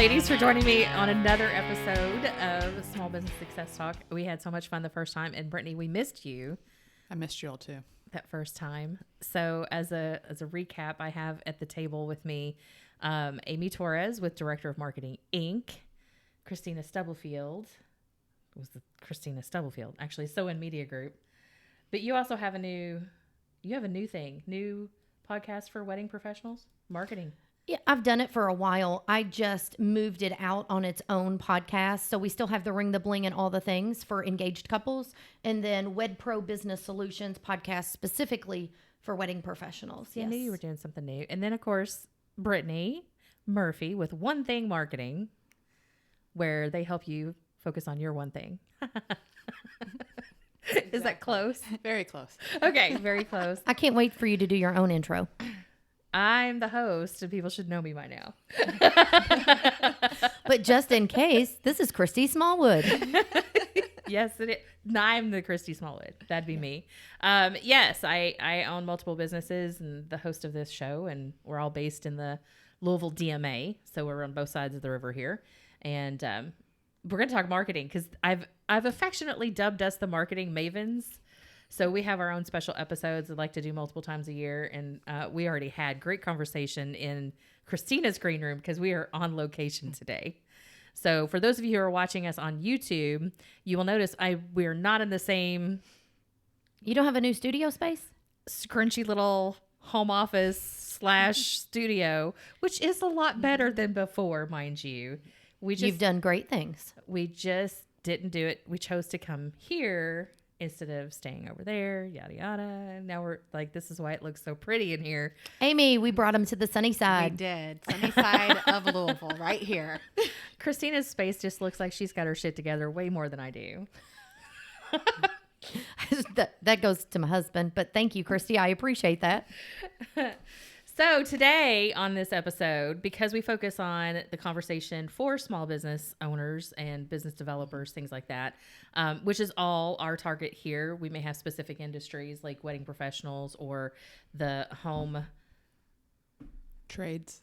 ladies, for joining me on another episode of Small Business Success Talk. We had so much fun the first time, and Brittany, we missed you. I missed you all too. That first time. So as a recap, I have at the table with me Amy Torres with Director of Marketing, Inc., Kristina Stubblefield, Kristina Stubblefield, actually, SoIn Media Group. But you also have a new podcast for wedding professionals, marketing. Yeah, I've done it for a while. I just moved it out on its own podcast. So we still have the Ring the Bling and all the things for engaged couples. And then Wed Pro Business Solutions podcast specifically for wedding professionals. Yes. I knew you were doing something new. And then, of course, Brittany Murphy with One Thing Marketing, where they help you focus on your one thing. Exactly. Is that close? Very close. Okay, very close. I can't wait for you to do your own intro. I'm the host, and people should know me by now. But just in case, this is Christy Smallwood. Yes, it is. I'm the Christy Smallwood. That'd be me. Yes, I own multiple businesses and the host of this show, and we're all based in the Louisville DMA, so we're on both sides of the river here. And we're going to talk marketing because I've affectionately dubbed us the marketing Mavens. So we have our own special episodes I'd like to do multiple times a year. And we already had great conversation in Kristina's green room because we are on location today. So for those of you who are watching us on YouTube, you will notice we're not in the same... You don't have a new studio space? Scrunchy little home office / studio, which is a lot better than before, mind you. You've done great things. We just didn't do it. We chose to come here instead of staying over there, yada, yada. Now we're like, this is why it looks so pretty in here. Amy, we brought them to the sunny side. We did. Sunny side of Louisville, right here. Christina's space just looks like she's got her shit together way more than I do. That goes to my husband, but thank you, Christy. I appreciate that. So today on this episode, because we focus on the conversation for small business owners and business developers, things like that, which is all our target here. We may have specific industries like wedding professionals or the home trades,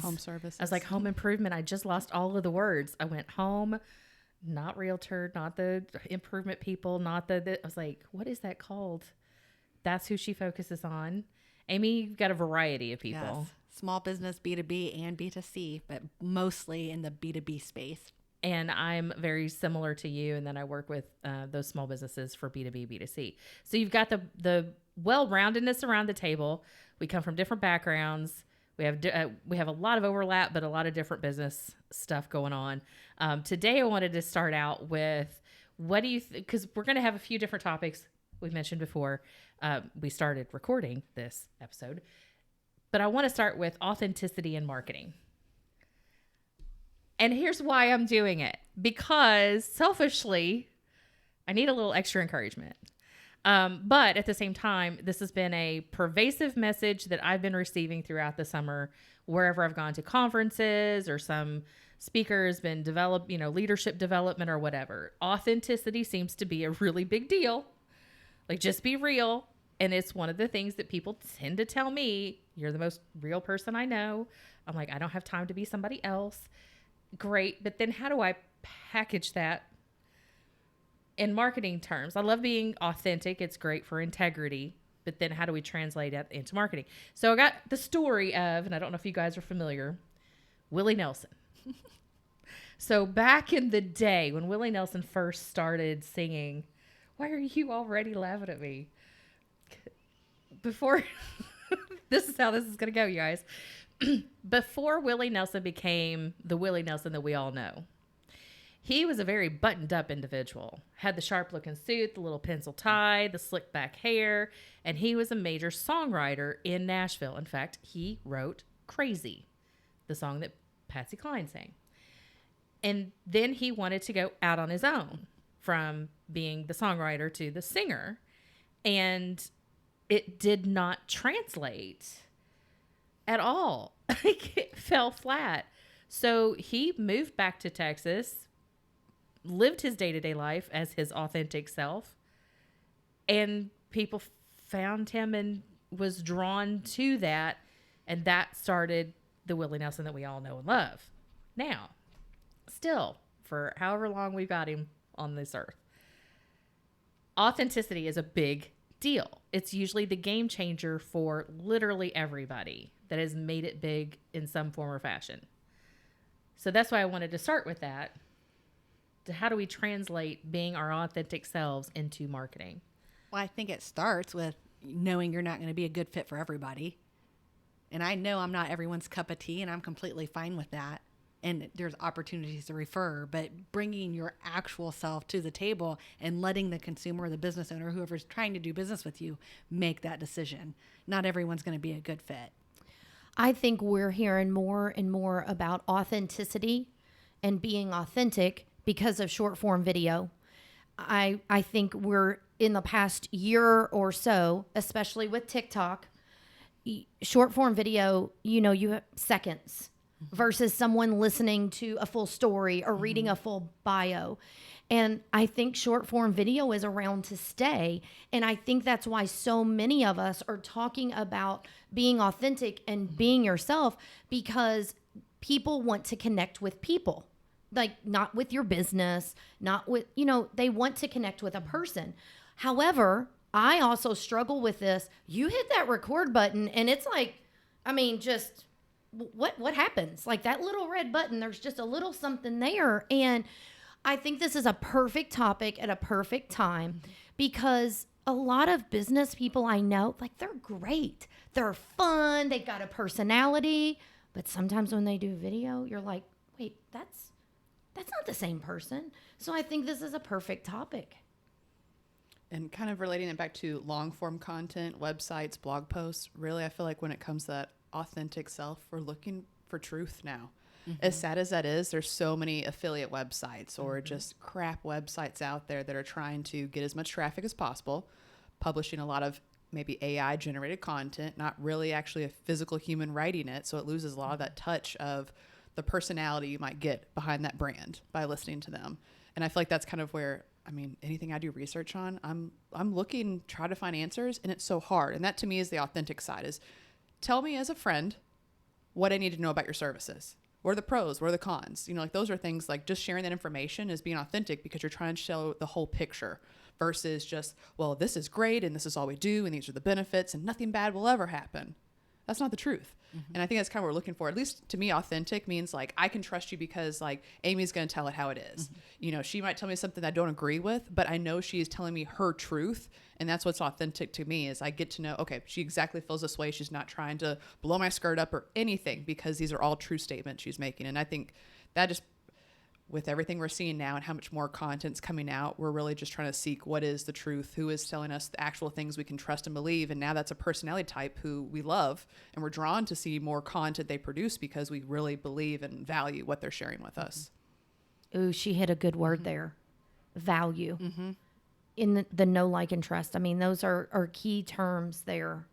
home services. I was like, home improvement. I just lost all of the words. I went home, not realtor, not the improvement people, not the I was like, what is that called? That's who she focuses on. Amy, you've got a variety of people. Yes. Small business, B2B and B2C, but mostly in the B2B space. And I'm very similar to you. And then I work with those small businesses for B2B, B2C. So you've got the well-roundedness around the table. We come from different backgrounds. We have a lot of overlap, but a lot of different business stuff going on. Today, I wanted to start out with what do you because we're going to have a few different topics we've mentioned before we started recording this episode. But I want to start with authenticity in marketing. And here's why I'm doing it. Because selfishly, I need a little extra encouragement. But at the same time, this has been a pervasive message that I've been receiving throughout the summer, wherever I've gone to conferences or some speakers been leadership development or whatever. Authenticity seems to be a really big deal. Like, just be real. And it's one of the things that people tend to tell me, you're the most real person I know. I'm like, I don't have time to be somebody else. Great. But then how do I package that in marketing terms? I love being authentic. It's great for integrity. But then how do we translate that into marketing? So I got the story of, and I don't know if you guys are familiar, Willie Nelson. So back in the day when Willie Nelson first started singing, why are you already laughing at me? Before, this is how this is going to go, you guys. Before Willie Nelson became the Willie Nelson that we all know, he was a very buttoned up individual. Had the sharp looking suit, the little pencil tie, the slick back hair, and he was a major songwriter in Nashville. In fact, he wrote Crazy, the song that Patsy Cline sang. And then he wanted to go out on his own from being the songwriter to the singer. And it did not translate at all. It fell flat. So he moved back to Texas, lived his day-to-day life as his authentic self, and people found him and was drawn to that, and that started the Willie Nelson that we all know and love. Now, still, for however long we've got him on this earth, authenticity is a big deal. It's usually the game changer for literally everybody that has made it big in some form or fashion. So that's why I wanted to start with that. How do we translate being our authentic selves into marketing? Well, I think it starts with knowing you're not going to be a good fit for everybody. And I know I'm not everyone's cup of tea, and I'm completely fine with that. And there's opportunities to refer, but bringing your actual self to the table and letting the consumer or the business owner, whoever's trying to do business with you, make that decision. Not everyone's going to be a good fit. I think we're hearing more and more about authenticity and being authentic because of short form video. I think we're in the past year or so, especially with TikTok, short form video, you have seconds versus someone listening to a full story or reading a full bio. And I think short form video is around to stay. And I think that's why so many of us are talking about being authentic and being yourself, because people want to connect with people, like not with your business, not with, they want to connect with a person. However, I also struggle with this. You hit that record button and it's like, just what happens? Like that little red button, there's just a little something there. And I think this is a perfect topic at a perfect time, because a lot of business people I know, like they're great. They're fun. They've got a personality. But sometimes when they do video, you're like, wait, that's not the same person. So I think this is a perfect topic. And kind of relating it back to long form content, websites, blog posts, really, I feel like when it comes to that authentic self, we're looking for truth now. As sad as that is, there's so many affiliate websites or just crap websites out there that are trying to get as much traffic as possible, publishing a lot of maybe AI generated content, not really actually a physical human writing it. So it loses a lot of that touch of the personality you might get behind that brand by listening to them. And I feel like that's kind of where, anything I do research on, I'm looking, try to find answers, and it's so hard. And that to me is the authentic side, is tell me as a friend what I need to know about your services. What are the pros? What are the cons? Those are things like just sharing that information is being authentic, because you're trying to show the whole picture versus just, well, this is great and this is all we do and these are the benefits and nothing bad will ever happen. That's not the truth. And I think that's kind of what we're looking for. At least to me, authentic means like, I can trust you because like Amy's going to tell it how it is. She might tell me something that I don't agree with, but I know she is telling me her truth. And that's what's authentic to me, is I get to know, okay, she exactly feels this way. She's not trying to blow my skirt up or anything, because these are all true statements she's making. And I think that just, with everything we're seeing now and how much more content's coming out, we're really just trying to seek what is the truth, who is telling us the actual things we can trust and believe. And now that's a personality type who we love, and we're drawn to see more content they produce because we really believe and value what they're sharing with us. Ooh, she hit a good word there. Value. In the know, like, and trust. Those are key terms there.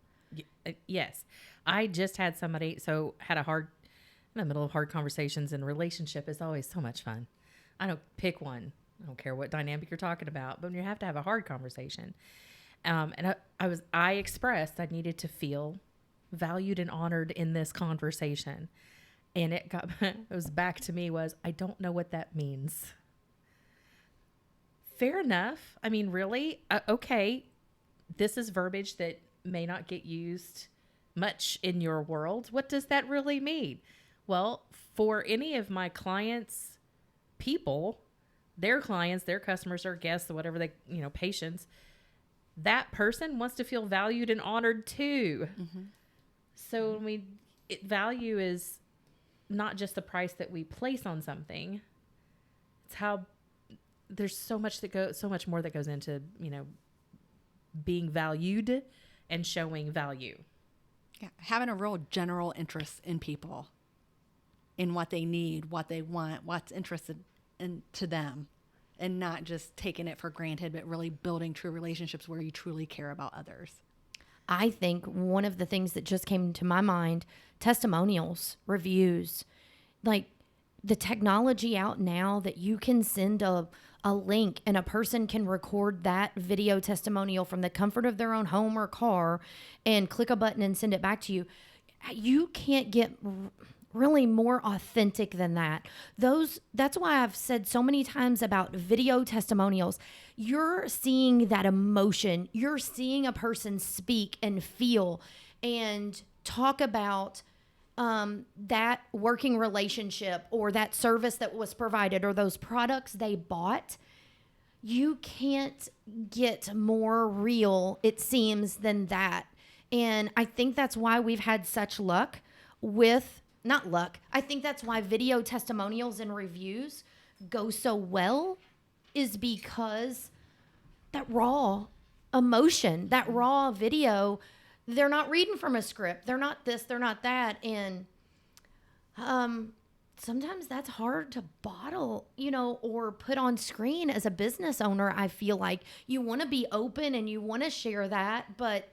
Yes. I just had somebody, in the middle of hard conversations, and relationship is always so much fun. I don't pick one. I don't care what dynamic you're talking about, but when you have to have a hard conversation. And I expressed I needed to feel valued and honored in this conversation. And it was back to me was, I don't know what that means. Fair enough. Really? Okay. This is verbiage that may not get used much in your world. What does that really mean? Well, for any of my clients, people, their clients, their customers, their guests, whatever they, patients, that person wants to feel valued and honored too. So value is not just the price that we place on something. It's how there's so much more that goes into, being valued and showing value. Yeah, having a real general interest in people, in what they need, what they want, what's interested in to them, and not just taking it for granted, but really building true relationships where you truly care about others. I think one of the things that just came to my mind, testimonials, reviews, like the technology out now that you can send a link and a person can record that video testimonial from the comfort of their own home or car and click a button and send it back to you. You can't get really more authentic than that. That's why I've said so many times about video testimonials. You're seeing that emotion. You're seeing a person speak and feel and talk about that working relationship or that service that was provided or those products they bought. You can't get more real, it seems, than that. And I think that's why we've had such luck with, not luck, I think that's why video testimonials and reviews go so well, is because that raw emotion, that raw video, they're not reading from a script. They're not this, they're not that. And sometimes that's hard to bottle, or put on screen as a business owner. I feel like you want to be open and you want to share that, but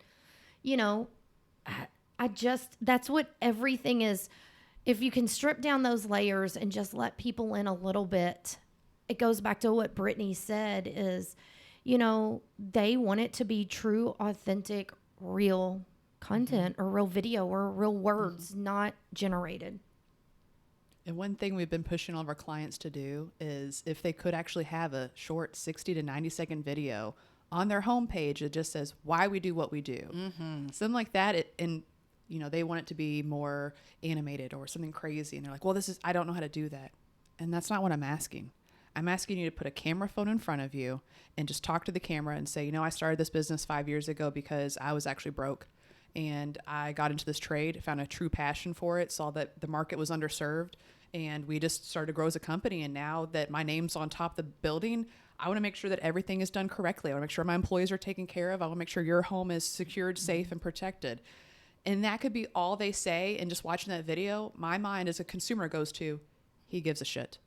that's what everything is. If you can strip down those layers and just let people in a little bit, it goes back to what Brittany said is, they want it to be true, authentic, real content or real video or real words, not generated. And one thing we've been pushing all of our clients to do is if they could actually have a short 60 to 90 second video on their homepage that just says why we do what we do. Something like that. They want it to be more animated or something crazy. And they're like, well, I don't know how to do that. And that's not what I'm asking. I'm asking you to put a camera phone in front of you and just talk to the camera and say, I started this business 5 years ago because I was actually broke. And I got into this trade, found a true passion for it, saw that the market was underserved, and we just started to grow as a company. And now that my name's on top of the building, I want to make sure that everything is done correctly. I want to make sure my employees are taken care of. I want to make sure your home is secured, safe, and protected. And that could be all they say. And just watching that video, my mind as a consumer goes to, he gives a shit.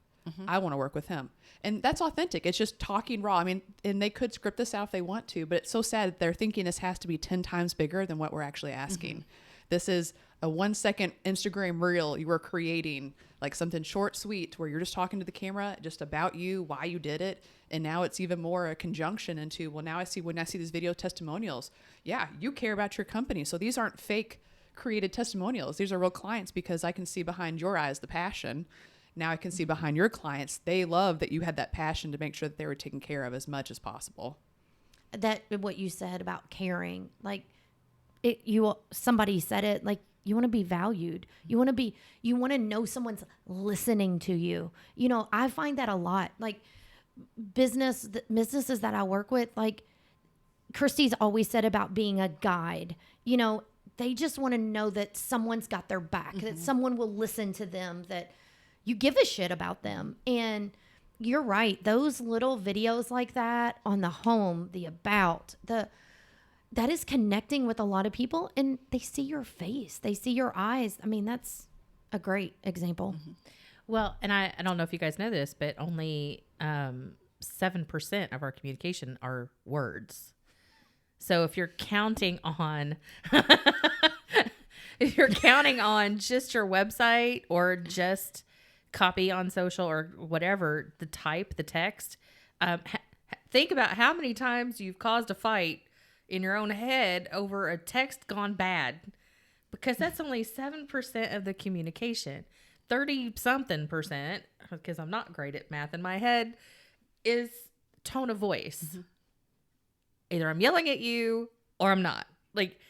I want to work with him. And that's authentic. It's just talking raw. I mean, and they could script this out if they want to, but it's so sad that they're thinking this has to be 10 times bigger than what we're actually asking. This is a 1 second Instagram reel you were creating, like something short, sweet, where you're just talking to the camera, just about you, why you did it. And now it's even more a conjunction into, well, now when I see these video testimonials, yeah, you care about your company. So these aren't fake created testimonials. These are real clients because I can see behind your eyes the passion. Now I can see behind your clients, they love that you had that passion to make sure that they were taken care of as much as possible. That what you said about caring, like somebody said it, like you want to be valued. You want to know someone's listening to you. I find that a lot. Like businesses that I work with, like Christy's always said about being a guide. They just want to know that someone's got their back, that someone will listen to them, that you give a shit about them. And you're right. Those little videos like that on the home, the about, that is connecting with a lot of people, and they see your face. They see your eyes. I mean, that's a great example. Well, and I don't know if you guys know this, but only 7% of our communication are words. So if you're counting on just your website or just copy on social or whatever, the text, think about how many times you've caused a fight in your own head over a text gone bad, because that's only 7% of the communication. 30-something%, because I'm not great at math in my head, is tone of voice. Either I'm yelling at you or I'm not. Like,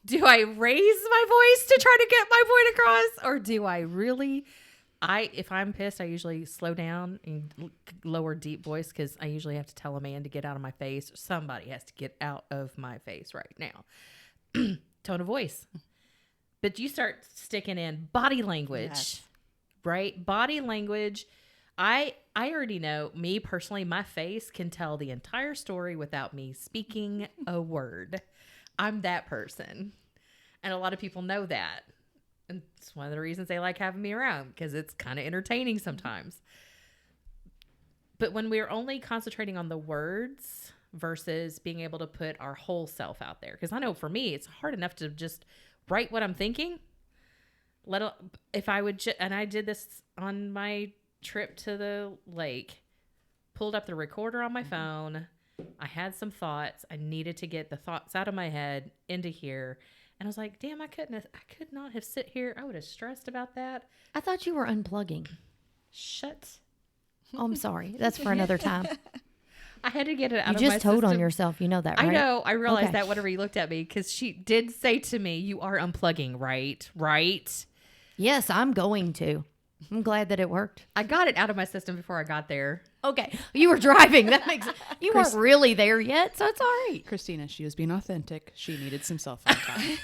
do I raise my voice to try to get my point across, or do I really... if I'm pissed, I usually slow down and lower deep voice, because I usually have to tell a man to get out of my face. Somebody has to get out of my face right now. Tone of voice. But you start sticking in body language, right? Body language. I already know, me personally, my face can tell the entire story without me speaking a word. I'm that person. And a lot of people know that. And it's one of the reasons they like having me around, because it's kind of entertaining sometimes. But when we're only concentrating on the words versus being able to put our whole self out there, because I know for me, it's hard enough to just write what I'm thinking. If I would, and I did this on my trip to the lake, pulled up the recorder on my phone. I had some thoughts. I needed to get the thoughts out of my head into here. And I was like, damn, I could not have sit here. I would have stressed about that. I thought you were unplugging. Shut. Oh, I'm sorry. That's for another time. I had to get it out You of my just told on system. yourself. You know that, right? I know. I realized Okay. that whenever you looked at me, because she did say to me, you are unplugging, right? Right? Yes, I'm going to. I'm glad that it worked. I got it out of my system before I got there. Okay. You were driving. That makes you weren't really there yet, so it's all right. Kristina, she was being authentic. She needed some cell phone time.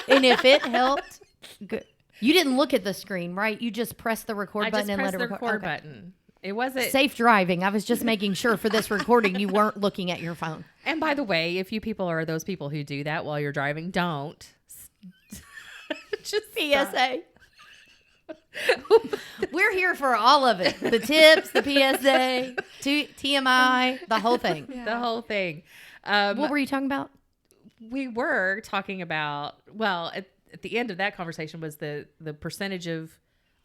And if it helped, good. You didn't look at the screen, right? You just pressed the record I button just and let pressed it the record. record button. It wasn't. Safe driving. I was just making sure for this recording you weren't looking at your phone. And by the way, if you people are those people who do that while you're driving, don't. Just stop. PSA. We're here for all of it. The tips, the PSA, TMI, the whole thing. The whole thing. What were you talking about? We were talking about, well, at the end of that conversation was the percentage of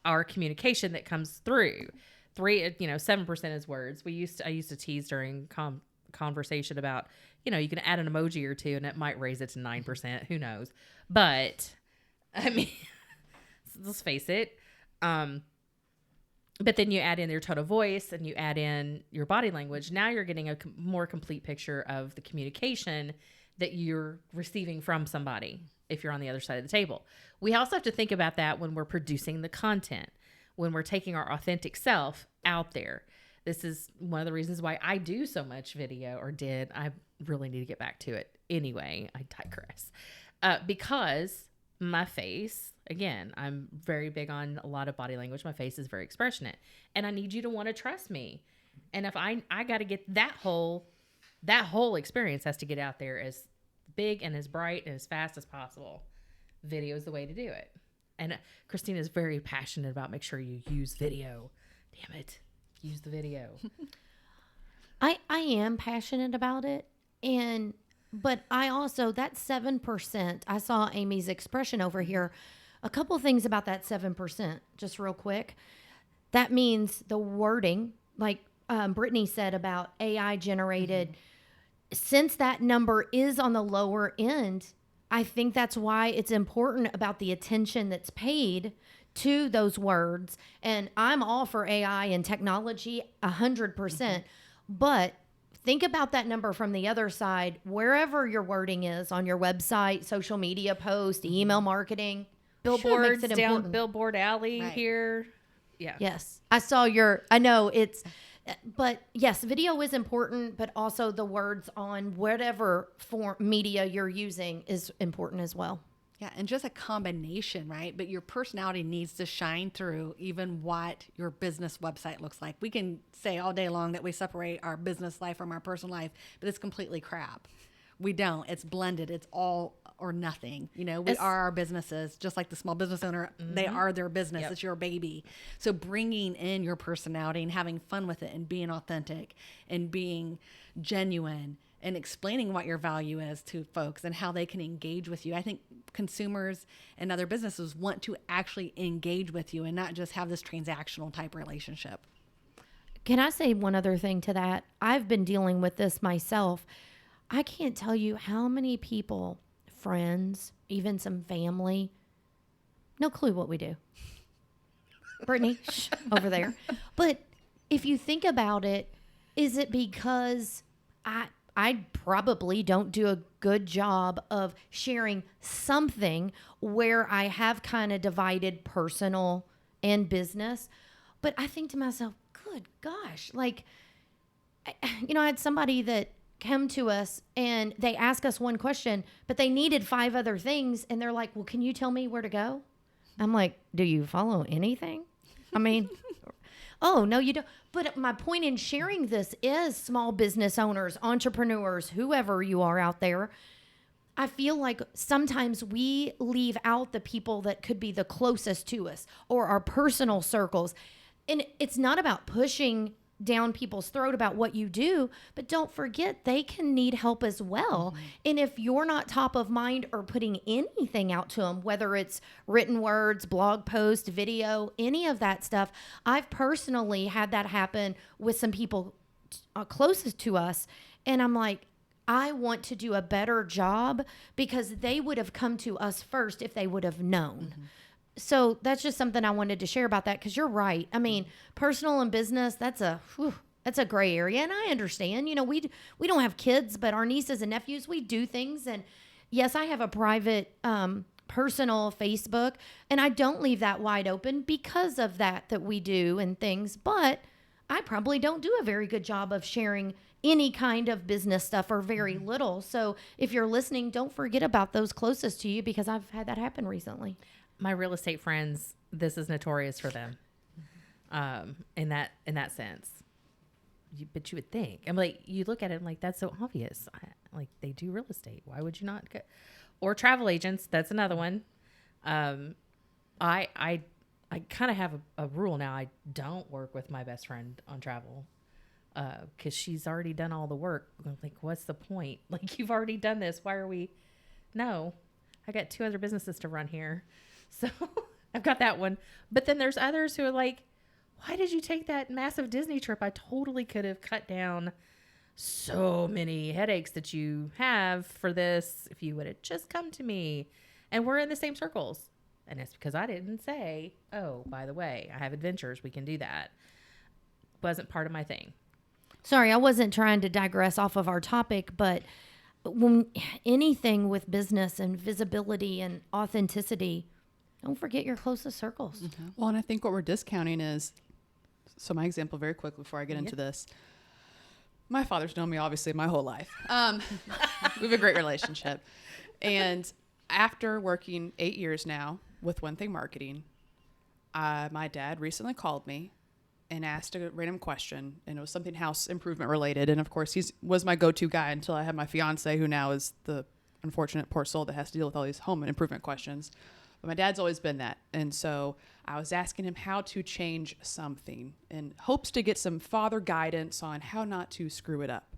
our communication that comes through. 7% is words. I used to tease during conversation about, you can add an emoji or two and it might raise it to 9%. Who knows? But I mean, let's face it. But then you add in your tone of voice and you add in your body language. Now you're getting a more complete picture of the communication that you're receiving from somebody if you're on the other side of the table. We also have to think about that when we're producing the content, when we're taking our authentic self out there. This is one of the reasons why I do so much video, or did. I really need to get back to it. Anyway, I digress. Because my face, again, I'm very big on a lot of body language. My face is very expressionate. And I need you to want to trust me. And if I got to get that whole experience has to get out there as big and as bright and as fast as possible. Video is the way to do it. And Kristina is very passionate about make sure you use video. Damn it. Use the video. I am passionate about it. But I also, that 7%, I saw Amy's expression over here. A couple things about that 7%, just real quick. That means the wording, like Brittany said about AI generated, since that number is on the lower end, I think that's why it's important about the attention that's paid to those words. And I'm all for AI and technology 100%. But think about that number from the other side, wherever your wording is on your website, social media post, email marketing, Billboards makes it down important. Billboard Alley Right. here. Yeah. Yes. But yes, video is important, but also the words on whatever form media you're using is important as well. Yeah, and just a combination, right? But your personality needs to shine through even what your business website looks like. We can say all day long that we separate our business life from our personal life, but it's completely crap. We don't. It's blended. It's all or nothing. We are our businesses, just like the small business owner. They are their business. Yep. It's your baby. So bringing in your personality and having fun with it and being authentic and being genuine and explaining what your value is to folks and how they can engage with you. I think consumers and other businesses want to actually engage with you and not just have this transactional type relationship. Can I say one other thing to that? I've been dealing with this myself. I can't tell you how many people, friends, even some family, no clue what we do. Brittany, shh, over there. But if you think about it, is it because I probably don't do a good job of sharing something where I have kind of divided personal and business? But I think to myself, good gosh, I had somebody that come to us and they ask us one question, but they needed 5 other things. And they're like, well, can you tell me where to go? I'm like, do you follow anything? I mean, oh, no, you don't. But my point in sharing this is small business owners, entrepreneurs, whoever you are out there. I feel like sometimes we leave out the people that could be the closest to us or our personal circles. And it's not about pushing down people's throat about what you do, but don't forget they can need help as well. And if you're not top of mind or putting anything out to them, whether it's written words, blog post, video, any of that stuff, I've personally had that happen with some people closest to us. And I'm like, I want to do a better job because they would have come to us first if they would have known. So that's just something I wanted to share about that, because you're right. I mean, personal and business, that's a gray area, and I understand. You know, we don't have kids, but our nieces and nephews, we do things. And yes, I have a private personal Facebook, and I don't leave that wide open because of that we do and things. But I probably don't do a very good job of sharing any kind of business stuff, or very little. So if you're listening, don't forget about those closest to you, because I've had that happen recently. My real estate friends, this is notorious for them. In that sense. But you would think, I'm like, you look at it, I'm like, that's so obvious. Like, they do real estate. Why would you not go? Or travel agents. That's another one. I kind of have a rule now. I don't work with my best friend on travel. Because she's already done all the work. I'm like, what's the point? Like, you've already done this. Why are we? No, I got 2 other businesses to run here. So I've got that one. But then there's others who are like, why did you take that massive Disney trip? I totally could have cut down so many headaches that you have for this if you would have just come to me. And we're in the same circles. And it's because I didn't say, oh, by the way, I have adventures. We can do that. Wasn't part of my thing. Sorry, I wasn't trying to digress off of our topic, but when anything with business and visibility and authenticity, don't forget your closest circles. Well, and I think what we're discounting is, so my example very quickly before I get into this, my father's known me obviously my whole life. We have a great relationship. And after working 8 years now with One Thing Marketing, my dad recently called me and asked a random question, and it was something house improvement related. And of course, he was my go-to guy until I had my fiance, who now is the unfortunate poor soul that has to deal with all these home improvement questions. But my dad's always been that. And so I was asking him how to change something in hopes to get some father guidance on how not to screw it up.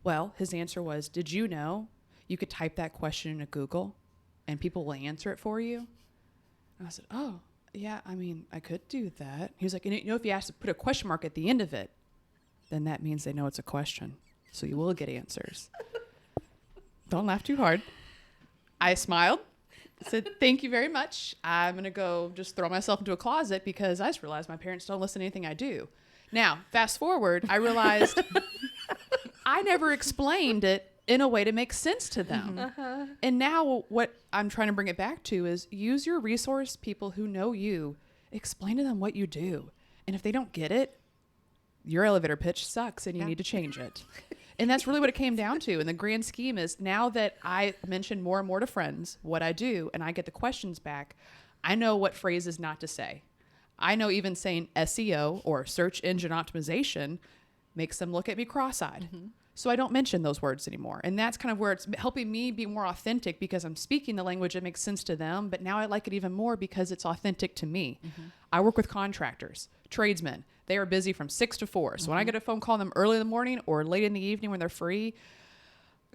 Well, his answer was, did you know you could type that question into Google and people will answer it for you? And I said, oh, yeah, I mean, I could do that. He was like, you know, if you ask to put a question mark at the end of it, then that means they know it's a question. So you will get answers. Don't laugh too hard. I smiled, said, thank you very much. I'm going to go just throw myself into a closet because I just realized my parents don't listen to anything I do. Now, fast forward, I realized I never explained it in a way to make sense to them. And now what I'm trying to bring it back to is use your resource people who know you. Explain to them what you do. And if they don't get it, your elevator pitch sucks and you need to change it. And that's really what it came down to. And the grand scheme is, now that I mention more and more to friends what I do and I get the questions back, I know what phrases not to say. I know even saying SEO or search engine optimization makes them look at me cross-eyed. So I don't mention those words anymore. And that's kind of where it's helping me be more authentic, because I'm speaking the language that makes sense to them. But now I like it even more because it's authentic to me. I work with contractors, tradesmen. They are busy from 6 to 4. So when I get a phone call them early in the morning or late in the evening when they're free,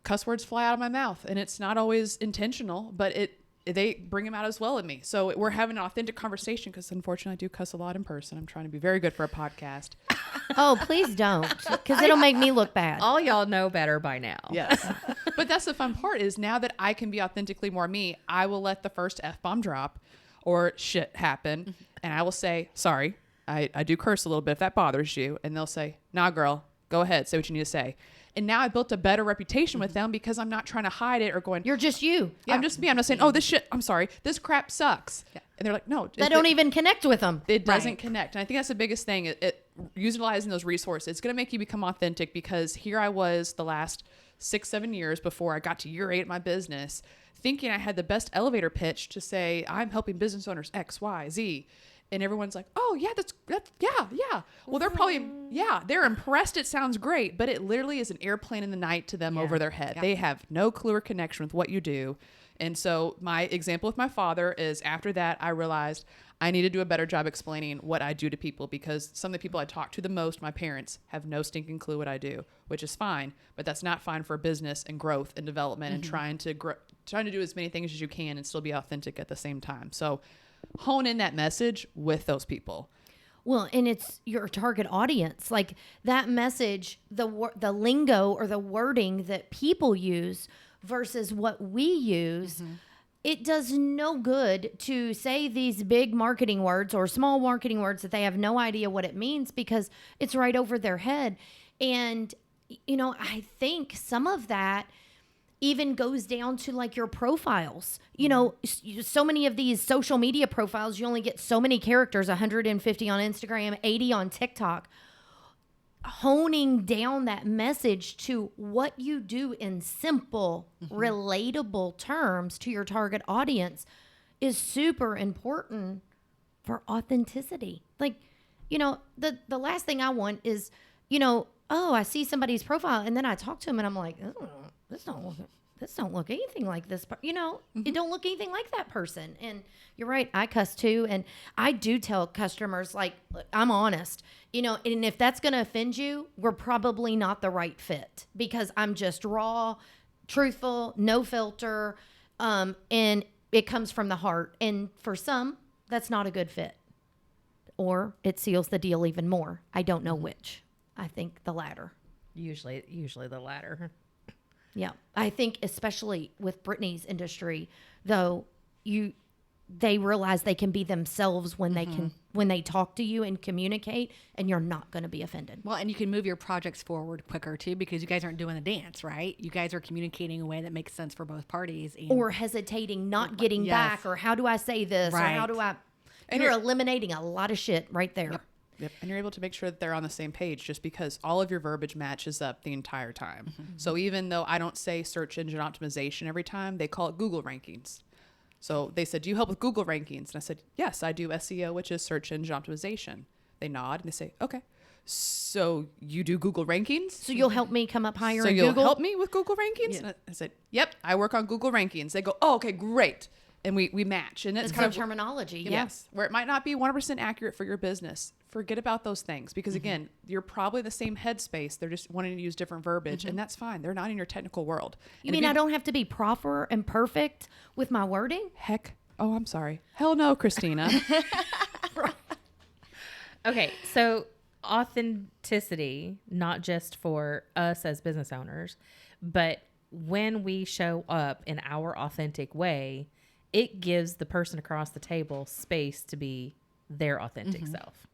cuss words fly out of my mouth. And it's not always intentional, but they bring them out as well in me. So we're having an authentic conversation, because unfortunately I do cuss a lot in person. I'm trying to be very good for a podcast. Oh, please don't, because it'll make me look bad. All y'all know better by now. Yes. But that's the fun part, is now that I can be authentically more me, I will let the first F-bomb drop or shit happen. And I will say, sorry, I do curse a little bit if that bothers you. And they'll say, nah, girl, go ahead. Say what you need to say. And now I built a better reputation with them because I'm not trying to hide it or going, You're just you. I'm just me. I'm not saying, oh, this shit, I'm sorry, this crap sucks. And they're like, no. That don't even connect with them. It doesn't connect. And I think that's the biggest thing. Utilizing those resources. It's going to make you become authentic, because here I was the last 6-7 years before I got to year 8 of my business, thinking I had the best elevator pitch to say, I'm helping business owners X, Y, Z. And everyone's like, oh, yeah, that's yeah. Well, they're probably, they're impressed. It sounds great, but it literally is an airplane in the night to them over their head. They have no clue or connection with what you do. And so my example with my father is, after that, I realized I need to do a better job explaining what I do to people, because some of the people I talk to the most, my parents, have no stinking clue what I do, which is fine, but that's not fine for business and growth and development and trying to do as many things as you can and still be authentic at the same time. So hone in that message with those people. Well, and it's your target audience. Like that message, the lingo or the wording that people use versus what we use, it does no good to say these big marketing words or small marketing words that they have no idea what it means because it's right over their head. And, you know, I think some of that even goes down to like your profiles. You know, so many of these social media profiles, you only get so many characters, 150 on Instagram, 80 on TikTok. Honing down that message to what you do in simple, relatable terms to your target audience is super important for authenticity. Like, you know, the last thing I want is, you know, oh, I see somebody's profile and then I talk to them and I'm like, oh, this don't look anything like this. You know, it don't look anything like that person. And you're right. I cuss too. And I do tell customers, like, look, I'm honest, you know, and if that's going to offend you, we're probably not the right fit because I'm just raw, truthful, no filter. And it comes from the heart. And for some, that's not a good fit. Or it seals the deal even more. I don't know which. I think the latter. Usually the latter. Yeah. I think especially with Brittany's industry, though, they realize they can be themselves when they talk to you and communicate, and you're not going to be offended. Well, and you can move your projects forward quicker too because you guys aren't doing the dance, right? You guys are communicating in a way that makes sense for both parties. And or hesitating, not getting back, or how do I say this, or how do I... And you're eliminating a lot of shit right there. Yep. And you're able to make sure that they're on the same page just because all of your verbiage matches up the entire time. So even though I don't say search engine optimization every time, they call it Google rankings. So they said, do you help with Google rankings? And I said, yes, I do SEO, which is search engine optimization. They nod and they say, okay. So you do Google rankings? So you'll help me come up higher so in you'll Google? help me with Google rankings? Yeah. And I said, yep, I work on Google rankings. They go, oh, okay, great. And we match. And it's kind of terminology. Yes. Where it might not be 100% accurate for your business. Forget about those things because again, you're probably the same headspace. They're just wanting to use different verbiage and that's fine. They're not in your technical world. You mean I don't have to be proper and perfect with my wording? Heck. Oh, I'm sorry. Hell no, Kristina. Okay. So authenticity, not just for us as business owners, but when we show up in our authentic way, it gives the person across the table space to be their authentic self.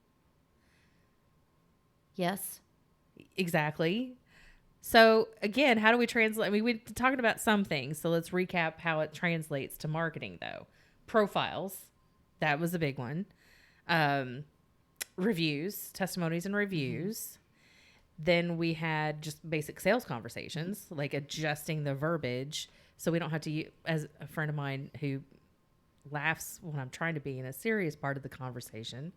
Yes. Exactly. So again, how do we translate? I mean, we're talking about some things. So let's recap how it translates to marketing though. Profiles. That was a big one. Reviews, testimonies and reviews. Then we had just basic sales conversations, like adjusting the verbiage. So we don't have to, as a friend of mine who laughs when I'm trying to be in a serious part of the conversation,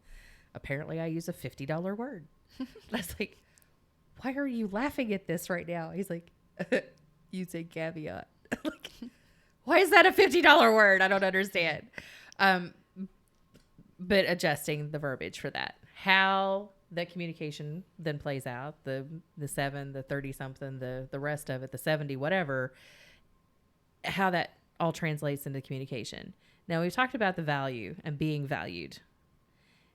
apparently I use a $50 word. That's like, why are you laughing at this right now? He's like, using caveat. Like, why is that a $50 word? I don't understand. But adjusting the verbiage for that. How the communication then plays out, the 7, the 30 something, the rest of it, the 70, whatever, how that all translates into communication. Now we've talked about the value and being valued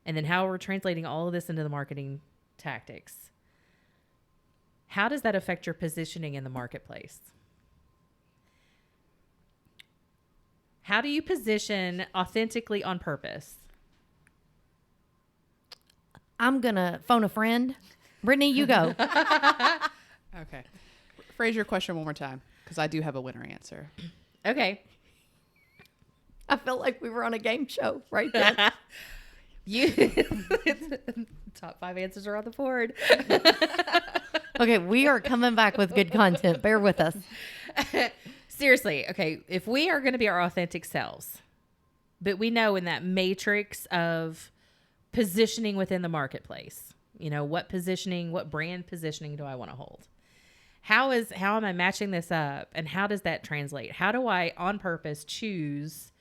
and then how we're translating all of this into the marketing tactics. How does that affect your positioning in the marketplace? How do you position authentically on purpose? I'm going to phone a friend. Brittany, you go. Okay. Phrase your question one more time because I do have a winner answer. Okay. I felt like we were on a game show right there. Top 5 answers are on the board. Okay, we are coming back with good content. Bear with us. Seriously, okay, if we are going to be our authentic selves, but we know in that matrix of positioning within the marketplace, you know, what brand positioning do I want to hold? How am I matching this up and how does that translate? How do I on purpose choose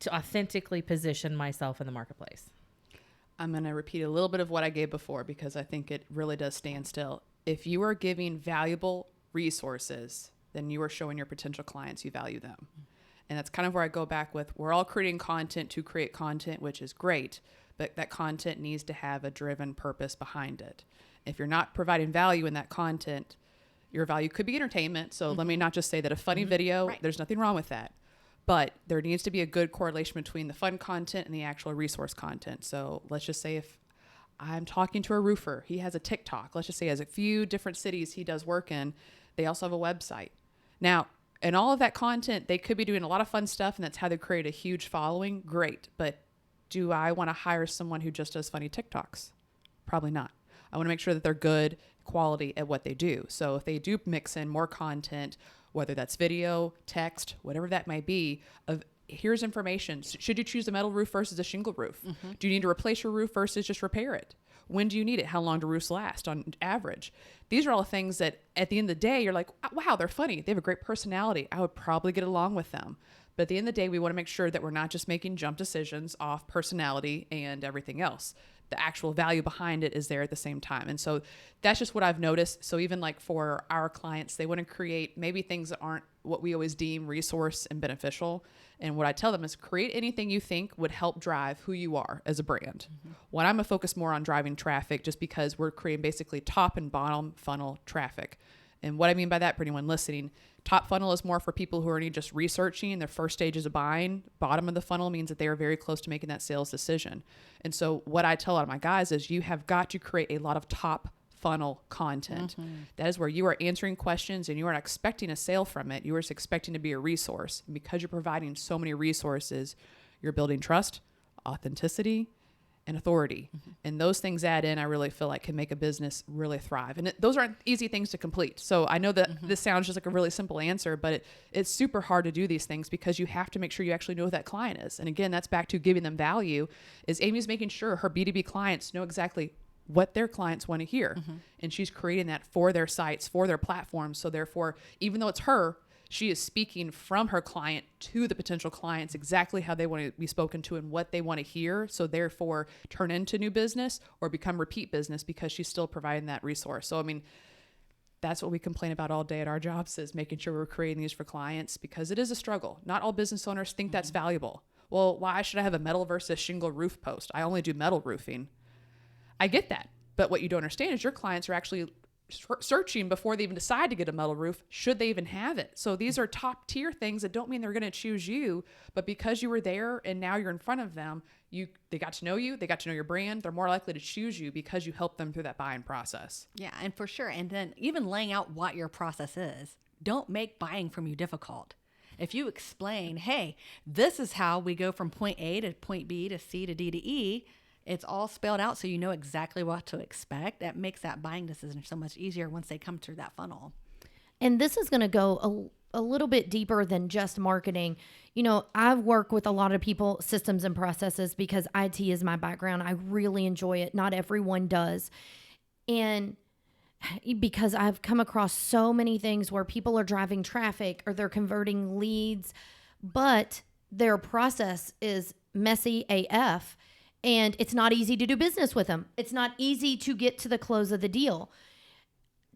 to authentically position myself in the marketplace? I'm going to repeat a little bit of what I gave before because I think it really does stand still. If you are giving valuable resources, then you are showing your potential clients you value them. And that's kind of where I go back with, we're all creating content to create content, which is great. but that content needs to have a driven purpose behind it. If you're not providing value in that content, your value could be entertainment. So let me not just say that a funny video, Right. there's nothing wrong with that. But there needs to be a good correlation between the fun content and the actual resource content. So let's just say if I'm talking to a roofer, he has a TikTok. Let's just say he has a few different cities he does work in. They also have a website. Now, in all of that content, they could be doing a lot of fun stuff, and that's how they create a huge following. Great. But do I want to hire someone who just does funny TikToks? Probably not. I want to make sure that they're good quality at what they do. So if they do mix in more content, whether that's video, text, whatever that might be, of here's information. Should you choose a metal roof versus a shingle roof? Do you need to replace your roof versus just repair it? When do you need it? How long do roofs last on average? These are all things that at the end of the day, you're like, wow, they're funny. They have a great personality. I would probably get along with them. But at the end of the day, we want to make sure that we're not just making jump decisions off personality and everything else. The actual value behind it is there at the same time. And so that's just what I've noticed. So even like for our clients, they want to create maybe things that aren't what we always deem resource and beneficial. And what I tell them is create anything you think would help drive who you are as a brand. When I'm going to focus more on driving traffic, just because we're creating basically top and bottom funnel traffic. And what I mean by that, for anyone listening, top funnel is more for people who are already just researching their first stages of buying. Bottom of the funnel means that they are very close to making that sales decision. And so what I tell a lot of my guys is you have got to create a lot of top funnel content. That is where you are answering questions and you are not expecting a sale from it. You are just expecting to be a resource. And because you're providing so many resources, you're building trust, authenticity, and authority. And those things add in, I really feel like can make a business really thrive. And those aren't easy things to complete. So I know that this sounds just like a really simple answer, but it's super hard to do these things because you have to make sure you actually know who that client is. And again, that's back to giving them value. Is Amy's making sure her B2B clients know exactly what their clients want to hear. And she's creating that for their sites, for their platforms. So therefore, even though it's her, she is speaking from her client to the potential clients exactly how they want to be spoken to and what they want to hear. So therefore, turn into new business or become repeat business because she's still providing that resource. So, I mean, that's what we complain about all day at our jobs is making sure we're creating these for clients because it is a struggle. Not all business owners think that's valuable. Well, why should I have a metal versus shingle roof post? I only do metal roofing. I get that. But what you don't understand is your clients are actually searching before they even decide to get a metal roof, should they even have it. So these are top tier things that don't mean they're going to choose you, but because you were there and now you're in front of them, they got to know you, they got to know your brand, they're more likely to choose you because you helped them through that buying process. Yeah, and for sure. And then even laying out what your process is. Don't make buying from you difficult. If you explain, hey, this is how we go from point A to point B to C to D to E, it's all spelled out so you know exactly what to expect. That makes that buying decision so much easier once they come through that funnel. And this is going to go a little bit deeper than just marketing. You know, I've worked with a lot of people, systems and processes, because IT is my background. I really enjoy it. Not everyone does. And because I've come across so many things where people are driving traffic or they're converting leads, but their process is messy AF. And it's not easy to do business with them. It's not easy to get to the close of the deal.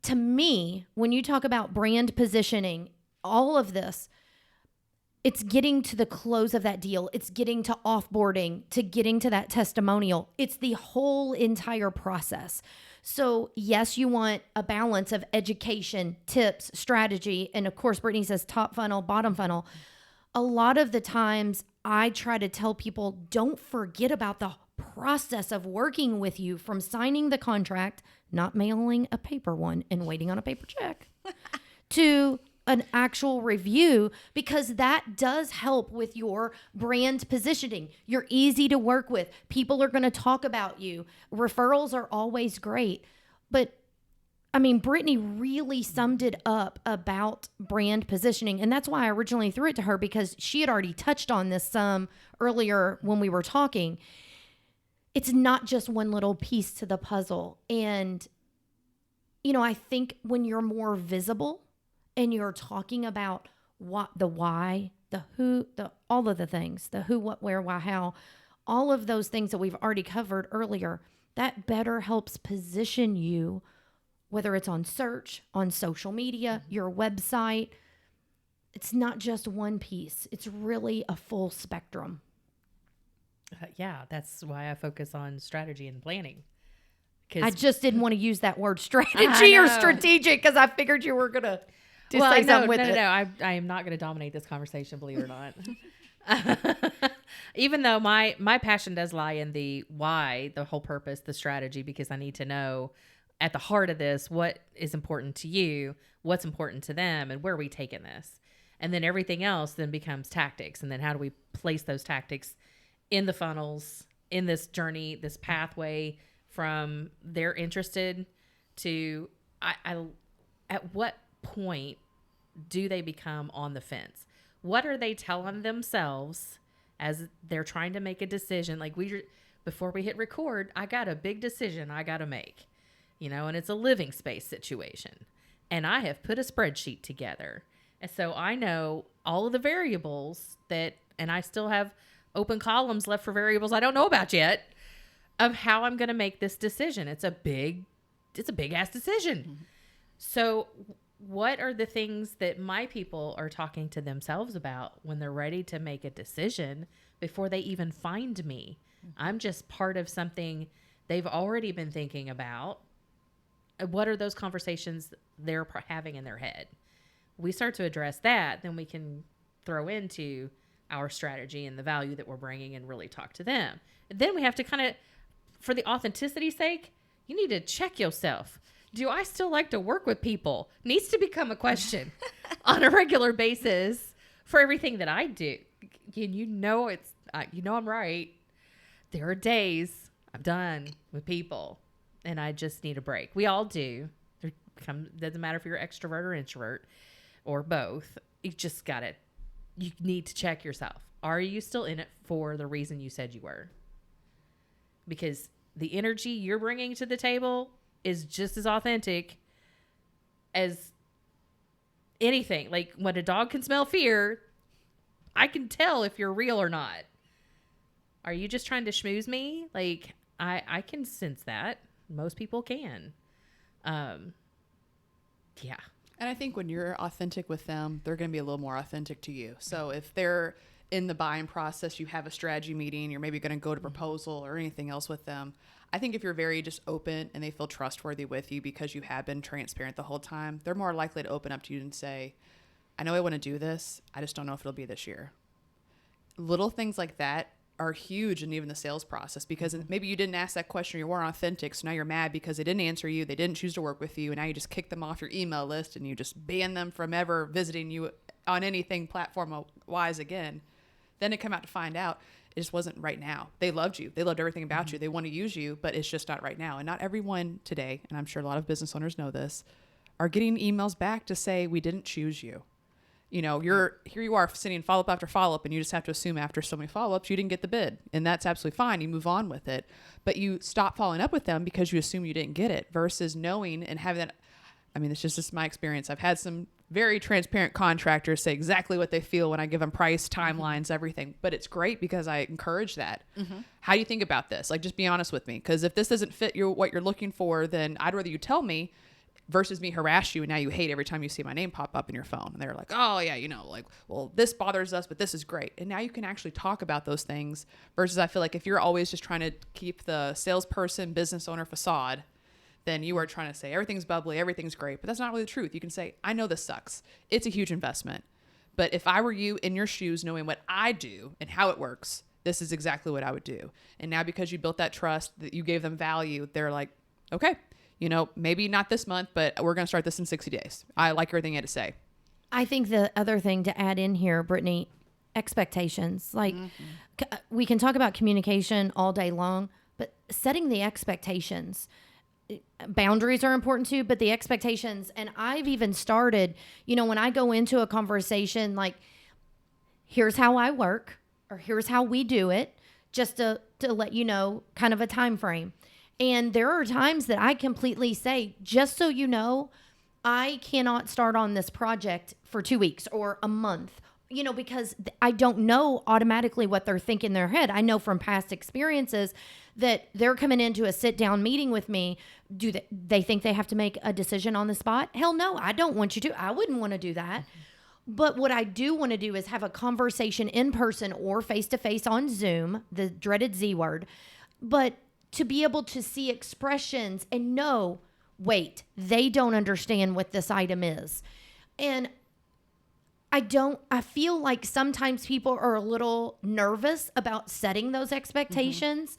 To me, when you talk about brand positioning, all of this, it's getting to the close of that deal. It's getting to offboarding, to getting to that testimonial. It's the whole entire process. So yes, you want a balance of education, tips, strategy. And of course, Brittany says top funnel, bottom funnel. A lot of the times I try to tell people, don't forget about the process of working with you from signing the contract, not mailing a paper one and waiting on a paper check, to an actual review, because that does help with your brand positioning. You're easy to work with. People are going to talk about you. Referrals are always great. But I mean, Brittany really summed it up about brand positioning. And that's why I originally threw it to her, because she had already touched on this some earlier when we were talking. It's not just one little piece to the puzzle. And, you know, I think when you're more visible and you're talking about what the why, the who, all of the things, the who, what, where, why, how, all of those things that we've already covered earlier, that better helps position you, whether it's on search, on social media, your website. It's not just one piece. It's really a full spectrum. Yeah, that's why I focus on strategy and planning. I just didn't want to use that word I strategy or know. strategic because I figured you were going to say something with it. No. I am not going to dominate this conversation, believe it or not. Even though my passion does lie in the why, the whole purpose, the strategy, because I need to know at the heart of this, what is important to you, what's important to them, and where are we taking this? And then everything else then becomes tactics. And then how do we place those tactics in the funnels, in this journey, this pathway from they're interested to at what point do they become on the fence? What are they telling themselves as they're trying to make a decision? Like before we hit record, I got a big decision I got to make, and it's a living space situation. And I have put a spreadsheet together. And so I know all of the variables and I still have open columns left for variables I don't know about yet of how I'm going to make this decision. It's a big ass decision. Mm-hmm. So what are the things that my people are talking to themselves about when they're ready to make a decision before they even find me? Mm-hmm. I'm just part of something they've already been thinking about. What are those conversations they're having in their head? We start to address that, then we can throw into our strategy and the value that we're bringing and really talk to them. And then we have to kind of, for the authenticity's sake, you need to check yourself. Do I still like to work with people? Needs to become a question on a regular basis for everything that I do. And I'm right. There are days I'm done with people and I just need a break. We all do. Doesn't matter if you're extrovert or introvert or both. You need to check yourself. Are you still in it for the reason you said you were? Because the energy you're bringing to the table is just as authentic as anything. Like when a dog can smell fear, I can tell if you're real or not. Are you just trying to schmooze me? Like I can sense that. Most people can. Yeah. And I think when you're authentic with them, they're going to be a little more authentic to you. So if they're in the buying process, you have a strategy meeting, you're maybe going to go to proposal or anything else with them. I think if you're very just open and they feel trustworthy with you because you have been transparent the whole time, they're more likely to open up to you and say, I know I want to do this. I just don't know if it'll be this year. Little things like that are huge in even the sales process, because maybe you didn't ask that question, you weren't authentic, so now you're mad because they didn't answer you, they didn't choose to work with you, and now you just kick them off your email list and you just ban them from ever visiting you on anything platform-wise again. Then it come out to find out it just wasn't right now. They loved you. They loved everything about you. They want to use you, but it's just not right now. And not everyone today, and I'm sure a lot of business owners know this, are getting emails back to say, we didn't choose you. Here you are sending follow-up after follow-up, and you just have to assume after so many follow-ups, you didn't get the bid. And that's absolutely fine. You move on with it. But you stop following up with them because you assume you didn't get it, versus knowing and having that. I mean, it's just my experience. I've had some very transparent contractors say exactly what they feel when I give them price, timelines, everything. But it's great because I encourage that. Mm-hmm. How do you think about this? Like, just be honest with me. Because if this doesn't fit what you're looking for, then I'd rather you tell me versus me harass you, and now you hate every time you see my name pop up in your phone. And they're like, oh yeah, well, this bothers us, but this is great. And now you can actually talk about those things, versus I feel like if you're always just trying to keep the salesperson, business owner facade, then you are trying to say everything's bubbly, everything's great, but that's not really the truth. You can say, I know this sucks. It's a huge investment, but if I were you in your shoes, knowing what I do and how it works, this is exactly what I would do. And now because you built that trust, that you gave them value, they're like, okay, maybe not this month, but we're going to start this in 60 days. I like everything you had to say. I think the other thing to add in here, Brittany, expectations. Like we can talk about communication all day long, but setting the expectations, boundaries are important too, but the expectations. And I've even started, when I go into a conversation, like, here's how I work, or here's how we do it, just to let you know kind of a time frame. And there are times that I completely say, just so you know, I cannot start on this project for 2 weeks or a month, because I don't know automatically what they're thinking in their head. I know from past experiences that they're coming into a sit-down meeting with me. Do they think they have to make a decision on the spot? Hell no, I don't want you to. I wouldn't want to do that. But what I do want to do is have a conversation in person or face-to-face on Zoom, the dreaded Z word, but to be able to see expressions and know, wait, they don't understand what this item is. And I feel like sometimes people are a little nervous about setting those expectations,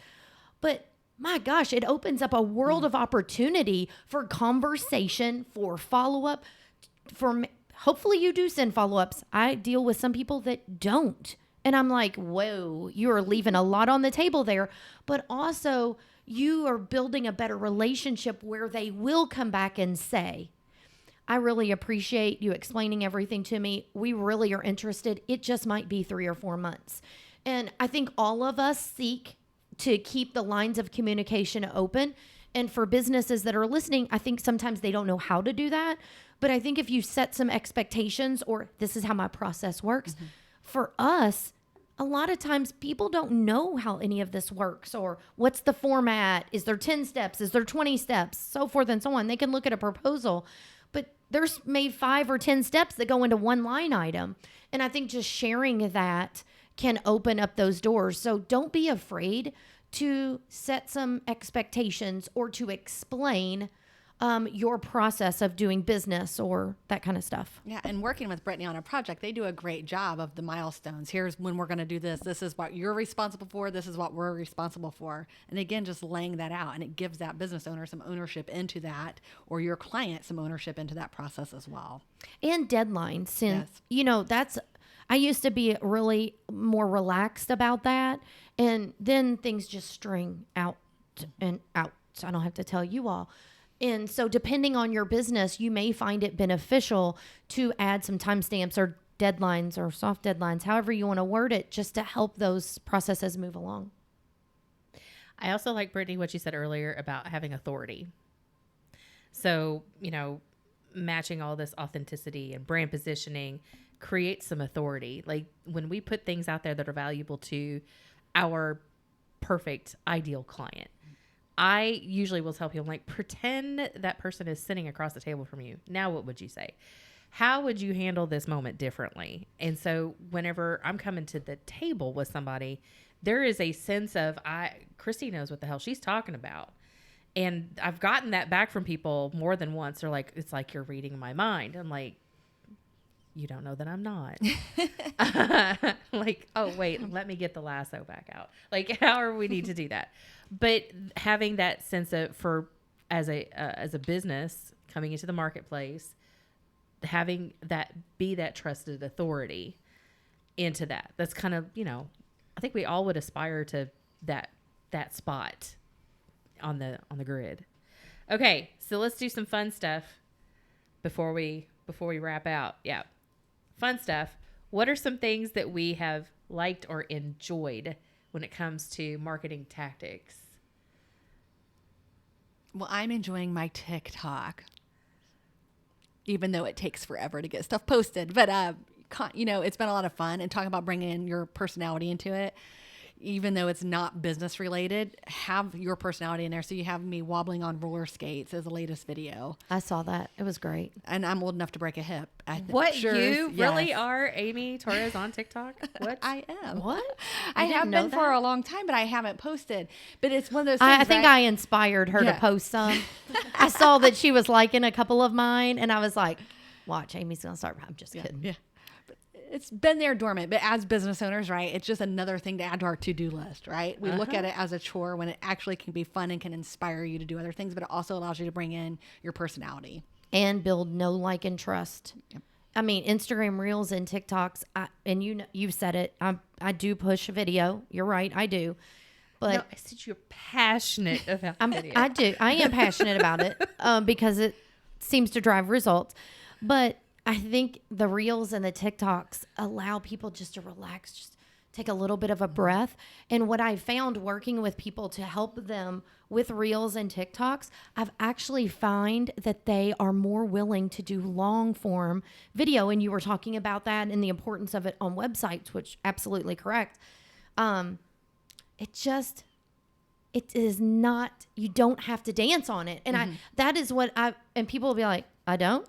but my gosh, it opens up a world of opportunity for conversation, for follow-up, hopefully you do send follow-ups. I deal with some people that don't. And I'm like, whoa, you are leaving a lot on the table there. But also you are building a better relationship where they will come back and say, I really appreciate you explaining everything to me. We really are interested. It just might be 3 or 4 months. And I think all of us seek to keep the lines of communication open. And for businesses that are listening, I think sometimes they don't know how to do that. But I think if you set some expectations, or this is how my process works, for us, a lot of times people don't know how any of this works, or what's the format? Is there 10 steps? Is there 20 steps? So forth and so on. They can look at a proposal, but there's maybe 5 or 10 steps that go into one line item. And I think just sharing that can open up those doors. So don't be afraid to set some expectations or to explain your process of doing business or that kind of stuff. Yeah, and working with Brittany on a project, they do a great job of the milestones. Here's when we're going to do this. This is what you're responsible for. This is what we're responsible for. And again, just laying that out, and it gives that business owner some ownership into that, or your client some ownership into that process as well. And deadlines. Since, you know, I used to be really more relaxed about that. And then things just string out and out. So I don't have to tell you all. And so depending on your business, you may find it beneficial to add some timestamps or deadlines or soft deadlines, however you want to word it, just to help those processes move along. I also like, Brittany, what you said earlier about having authority. So, you know, matching all this authenticity and brand positioning creates some authority. Like when we put things out there that are valuable to our perfect ideal client, I usually will tell people, like, pretend that person is sitting across the table from you. Now, what would you say? How would you handle this moment differently? And so whenever I'm coming to the table with somebody, there is a sense of, Christy knows what the hell she's talking about. And I've gotten that back from people more than once. They're like, it's like you're reading my mind. I'm like, you don't know that I'm not. Like, oh, wait, let me get the lasso back out. Like, however we need to do that. But having that sense of, as a business coming into the marketplace, having that be that trusted authority into that. That's kind of, you know, I think we all would aspire to that spot on the grid. Okay, so let's do some fun stuff before we wrap out. Yeah. Fun stuff. What are some things that we have liked or enjoyed when it comes to marketing tactics? Well, I'm enjoying my TikTok, even though it takes forever to get stuff posted. But, you know, it's been a lot of fun, and talking about bringing your personality into it. Even though it's not business related, have your personality in there. So you have me wobbling on roller skates as the latest video. I saw that. It was great. And I'm old enough to break a hip. You really are Amy Torres on TikTok? What? I am. What? I have been for a long time, but I haven't posted. But it's one of those things. I think I inspired her to post some. I saw that she was liking a couple of mine, and I was like, watch, Amy's going to start. I'm just kidding. Yeah. It's been there dormant, but as business owners, right, it's just another thing to add to our to-do list, right? We look at it as a chore when it actually can be fun and can inspire you to do other things, but it also allows you to bring in your personality. And build know, like, and trust. Yep. I mean, Instagram Reels and TikToks, and you've said it, I do push video. You're right, I do. But no, I said you're passionate about video. I do. I am passionate about it because it seems to drive results. But I think the Reels and the TikToks allow people just to relax, just take a little bit of a breath. And what I found working with people to help them with Reels and TikToks, I've actually find that they are more willing to do long form video. And you were talking about that and the importance of it on websites, which absolutely correct. It is not, you don't have to dance on it. And that is what and people will be like, I don't.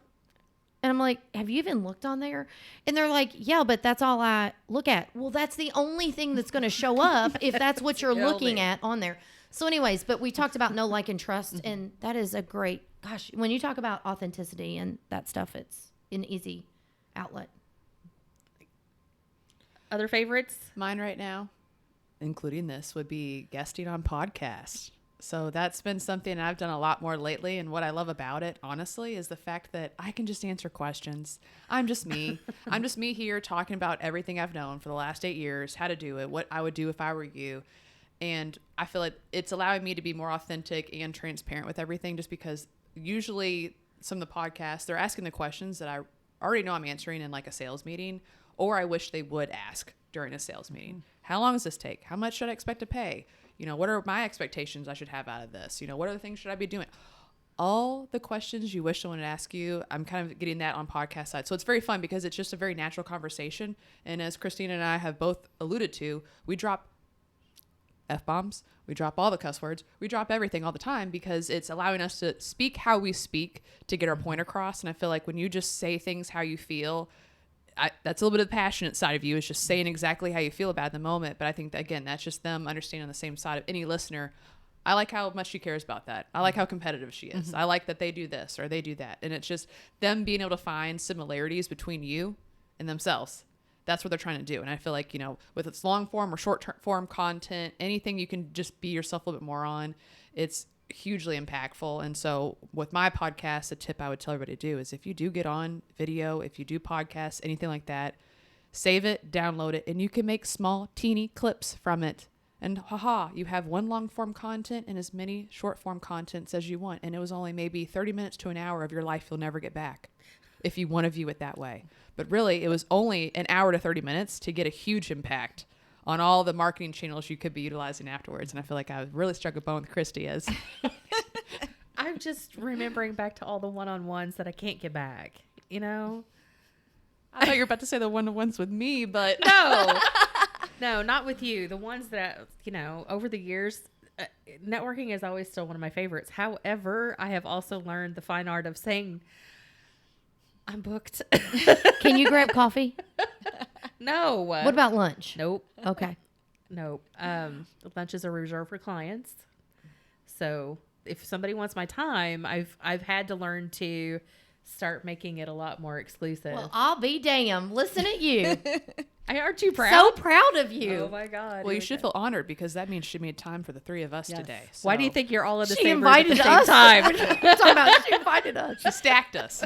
And I'm like, have you even looked on there? And they're like, yeah, but that's all I look at. Well, that's the only thing that's going to show up if that's what you're looking at on there. So anyways, but we talked about know, like, and trust. And that is a great, gosh, when you talk about authenticity and that stuff, it's an easy outlet. Other favorites? Mine right now, including this, would be guesting on podcasts. So that's been something I've done a lot more lately. And what I love about it, honestly, is the fact that I can just answer questions. I'm just me. I'm just me here talking about everything I've known for the last 8 years, how to do it, what I would do if I were you. And I feel like it's allowing me to be more authentic and transparent with everything, just because usually some of the podcasts, they're asking the questions that I already know I'm answering in like a sales meeting, or I wish they would ask during a sales meeting. How long does this take? How much should I expect to pay? What are my expectations I should have out of this? What other things should I be doing? All the questions you wish someone would ask you, I'm kind of getting that on podcast side. So it's very fun because it's just a very natural conversation. And as Kristina and I have both alluded to, we drop F-bombs, we drop all the cuss words, we drop everything all the time because it's allowing us to speak how we speak to get our point across. And I feel like when you just say things how you feel, that's a little bit of the passionate side of you, is just saying exactly how you feel about the moment. But I think that, again, that's just them understanding the same side of any listener. I like how much she cares about that. I like how competitive she is. I like that they do this or they do that. And it's just them being able to find similarities between you and themselves. That's what they're trying to do. And I feel like, with its long form or short form content, anything you can just be yourself a little bit more on, it's hugely impactful. And so with my podcast, a tip I would tell everybody to do is, if you do get on video, if you do podcasts, anything like that, save it, download it, and you can make small, teeny clips from it. And you have one long form content and as many short form contents as you want. And it was only maybe 30 minutes to an hour of your life you'll never get back if you want to view it that way. But really, it was only an hour to 30 minutes to get a huge impact on all the marketing channels you could be utilizing afterwards. And I feel like I really struck a bone with Christy as I'm just remembering back to all the one-on-ones that I can't get back, I thought you were about to say the one-on-ones with me, but No, not with you. The ones that, over the years, networking is always still one of my favorites. However, I have also learned the fine art of saying, I'm booked. Can you grab coffee? No. What about lunch? Nope. Okay. Nope. Lunches are reserved for clients. So if somebody wants my time, I've had to learn to start making it a lot more exclusive. Well, I'll be damned. Listen at you. Aren't you proud? So proud of you. Oh my God. Well, you should feel honored because that means she made time for the three of us today. So. Why do you think you're all in the She same room at the invited same us. time? We're talking about she invited us. She stacked us.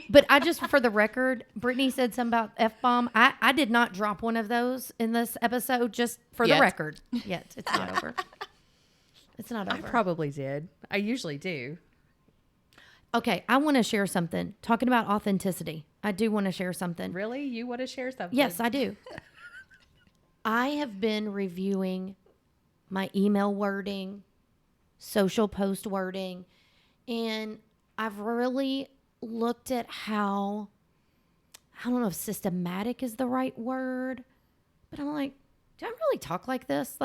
But I just, for the record, Brittany said something about F-bomb. I did not drop one of those in this episode, just for the record. Yet. It's not over. It's not over. I probably did. I usually do. Okay, I want to share something. Talking about authenticity. I do want to share something. Really? You want to share something? Yes, I do. I have been reviewing my email wording, social post wording, and I've really looked at how, I don't know if systematic is the right word, but I'm like, do I really talk like this?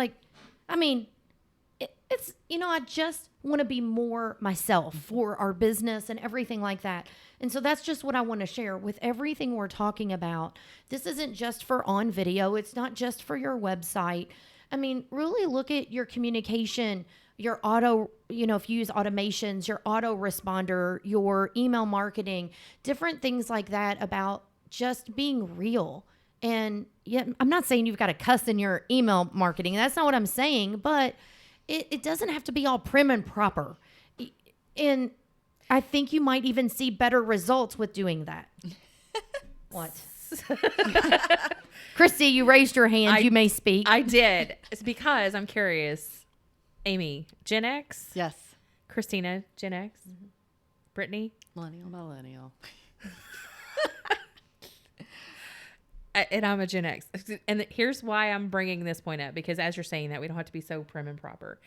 It's, I just want to be more myself for our business and everything like that. And so that's just what I want to share with everything we're talking about. This isn't just for on video. It's not just for your website. Really look at your communication, your auto, if you use automations, your auto responder, your email marketing, different things like that about just being real. And yet, I'm not saying you've got to cuss in your email marketing. That's not what I'm saying, but it doesn't have to be all prim and proper. And I think you might even see better results with doing that. What? Christy, you raised your hand. You may speak. I did. It's because I'm curious. Amy, Gen X? Yes. Kristina, Gen X? Mm-hmm. Brittany? Millennial. And I'm a Gen X. And here's why I'm bringing this point up, because as you're saying that, we don't have to be so prim and proper.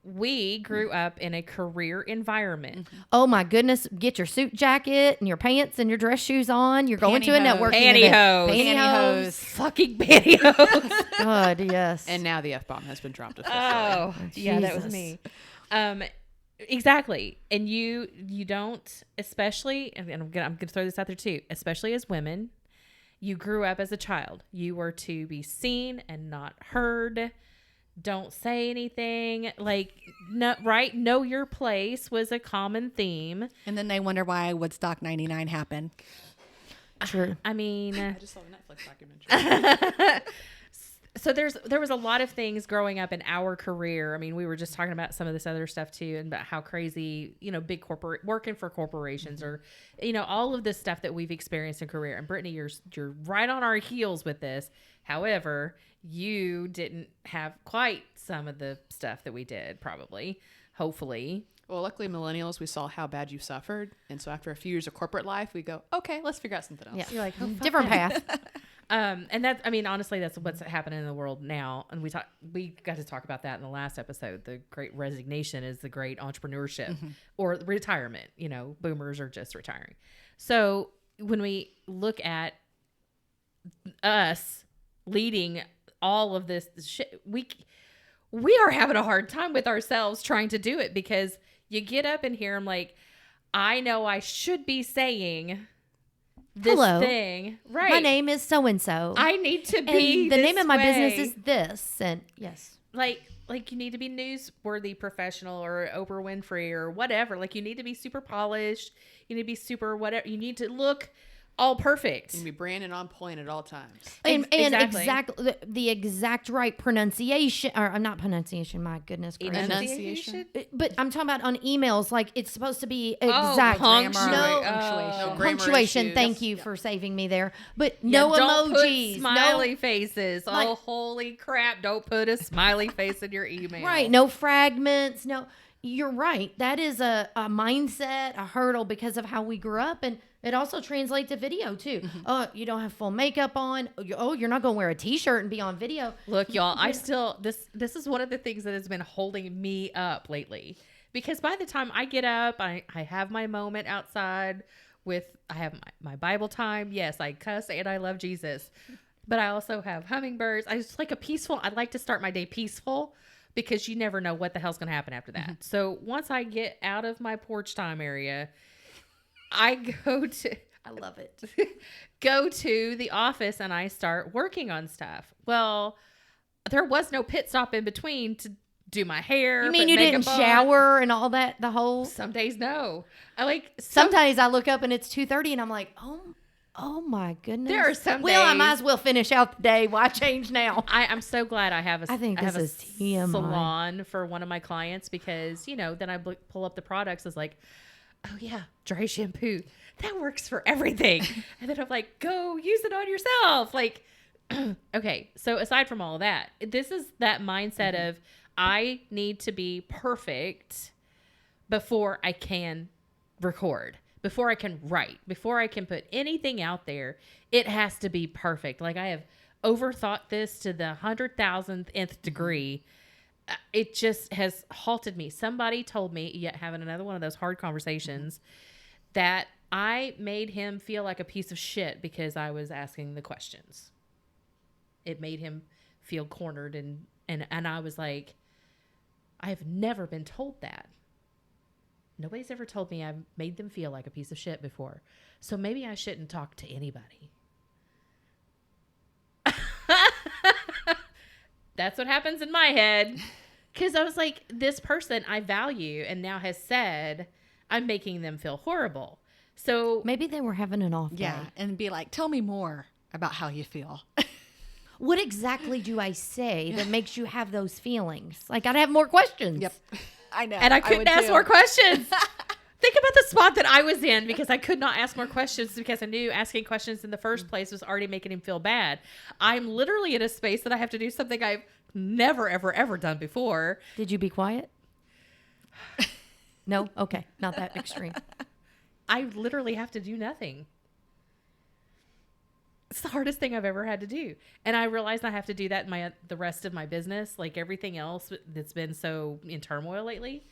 We grew up in a career environment. Oh my goodness. Get your suit jacket and your pants and your dress shoes on. You're going to a networking event. Pantyhose. Fucking pantyhose. God, yes. And now the F-bomb has been dropped. Oh, yeah, that was Jesus. me. Exactly. And you don't, especially, and I'm gonna throw this out there too, especially as women, you grew up as a child. You were to be seen and not heard. Don't say anything. Like, no, right? Know your place was a common theme. And then they wonder why Woodstock 99 happened. True. I mean, I just saw a Netflix documentary. so there was a lot of things growing up in our career. I mean, we were just talking about some of this other stuff too, and about how crazy, big corporate working for corporations, or, all of this stuff that we've experienced in career. And Brittany, you're right on our heels with this. However, you didn't have quite some of the stuff that we did, probably, hopefully. Well, luckily, millennials, we saw how bad you suffered. And so after a few years of corporate life, we go, okay, let's figure out something else. Yeah. You're like, oh, fuck Different that. path. And that's, I mean, honestly, that's what's happening in the world now. And we got to talk about that in the last episode. The great resignation is the great entrepreneurship or retirement. Boomers are just retiring. So when we look at us leading all of this shit, we are having a hard time with ourselves trying to do it, because you get up in here, I'm like, I know I should be saying this Hello. thing. Right. My name is so-and-so. I need to be and the name this of my way. business is this. And yes. Like you need to be newsworthy professional or Oprah Winfrey or whatever. Like, you need to be super polished. You need to be super whatever. You need to look all perfect. You can be branded on point at all times. And Exactly. exactly the exact right pronunciation, or not pronunciation, my goodness gracious. Enunciation? But I'm talking about on emails, like it's supposed to be exact. punctuation. No, No grammar punctuation. issues. Thank you for saving me there. But Yeah, no don't emojis. put smiley no, faces. like- Oh, holy crap. Don't put a smiley face in your email. right. No fragments. No, you're right. That is a mindset, a hurdle because of how we grew up. And it also translates to video too. Oh, you don't have full makeup on. Oh, you're not going to wear a t-shirt and be on video. Look, y'all, I still, this is one of the things that has been holding me up lately, because by the time I get up, I have my moment outside I have my Bible time. Yes, I cuss and I love Jesus, but I also have hummingbirds. I just like I'd like to start my day peaceful, because you never know what the hell's going to happen after that. So once I get out of my porch time area, I love it. Go to the office and I start working on stuff. Well, there was no pit stop in between to do my hair. You mean put you didn't makeup on. shower and all that? Some days, no. I Sometimes I look up and it's 2:30 and I'm like, oh my goodness. There are some Well, I days- might as well finish out the day. Why change now? I'm so glad I have I think have this is TMI. salon for one of my clients, because, then I pull up the products. It's like, oh yeah, dry shampoo. That works for everything. And then I'm like, go use it on yourself. Like, okay. So aside from all of that, this is that mindset of, I need to be perfect before I can record, before I can write, before I can put anything out there. It has to be perfect. Like, I have overthought this to the 100,000th degree. It just has halted me. Somebody told me, yet having another one of those hard conversations, that I made him feel like a piece of shit because I was asking the questions. It made him feel cornered, and I was like, I've never been told that. Nobody's ever told me I've made them feel like a piece of shit before. So maybe I shouldn't talk to anybody. That's what happens in my head. Because I was like, this person I value and now has said I'm making them feel horrible. So Maybe they were having an off day. Yeah. And be like, tell me more about how you feel. What exactly do I say that makes you have those feelings? Like, I'd have more questions. Yep. I know. and I couldn't would ask too. more questions. Think about the spot that I was in, because I could not ask more questions, because I knew asking questions in the first place was already making him feel bad. I'm literally in a space that I have to do something I've never, ever, ever done before. Did you be quiet? No? Okay. Not that extreme. I literally have to do nothing. It's the hardest thing I've ever had to do. And I realized I have to do that in the rest of my business. Like everything else that's been so in turmoil lately,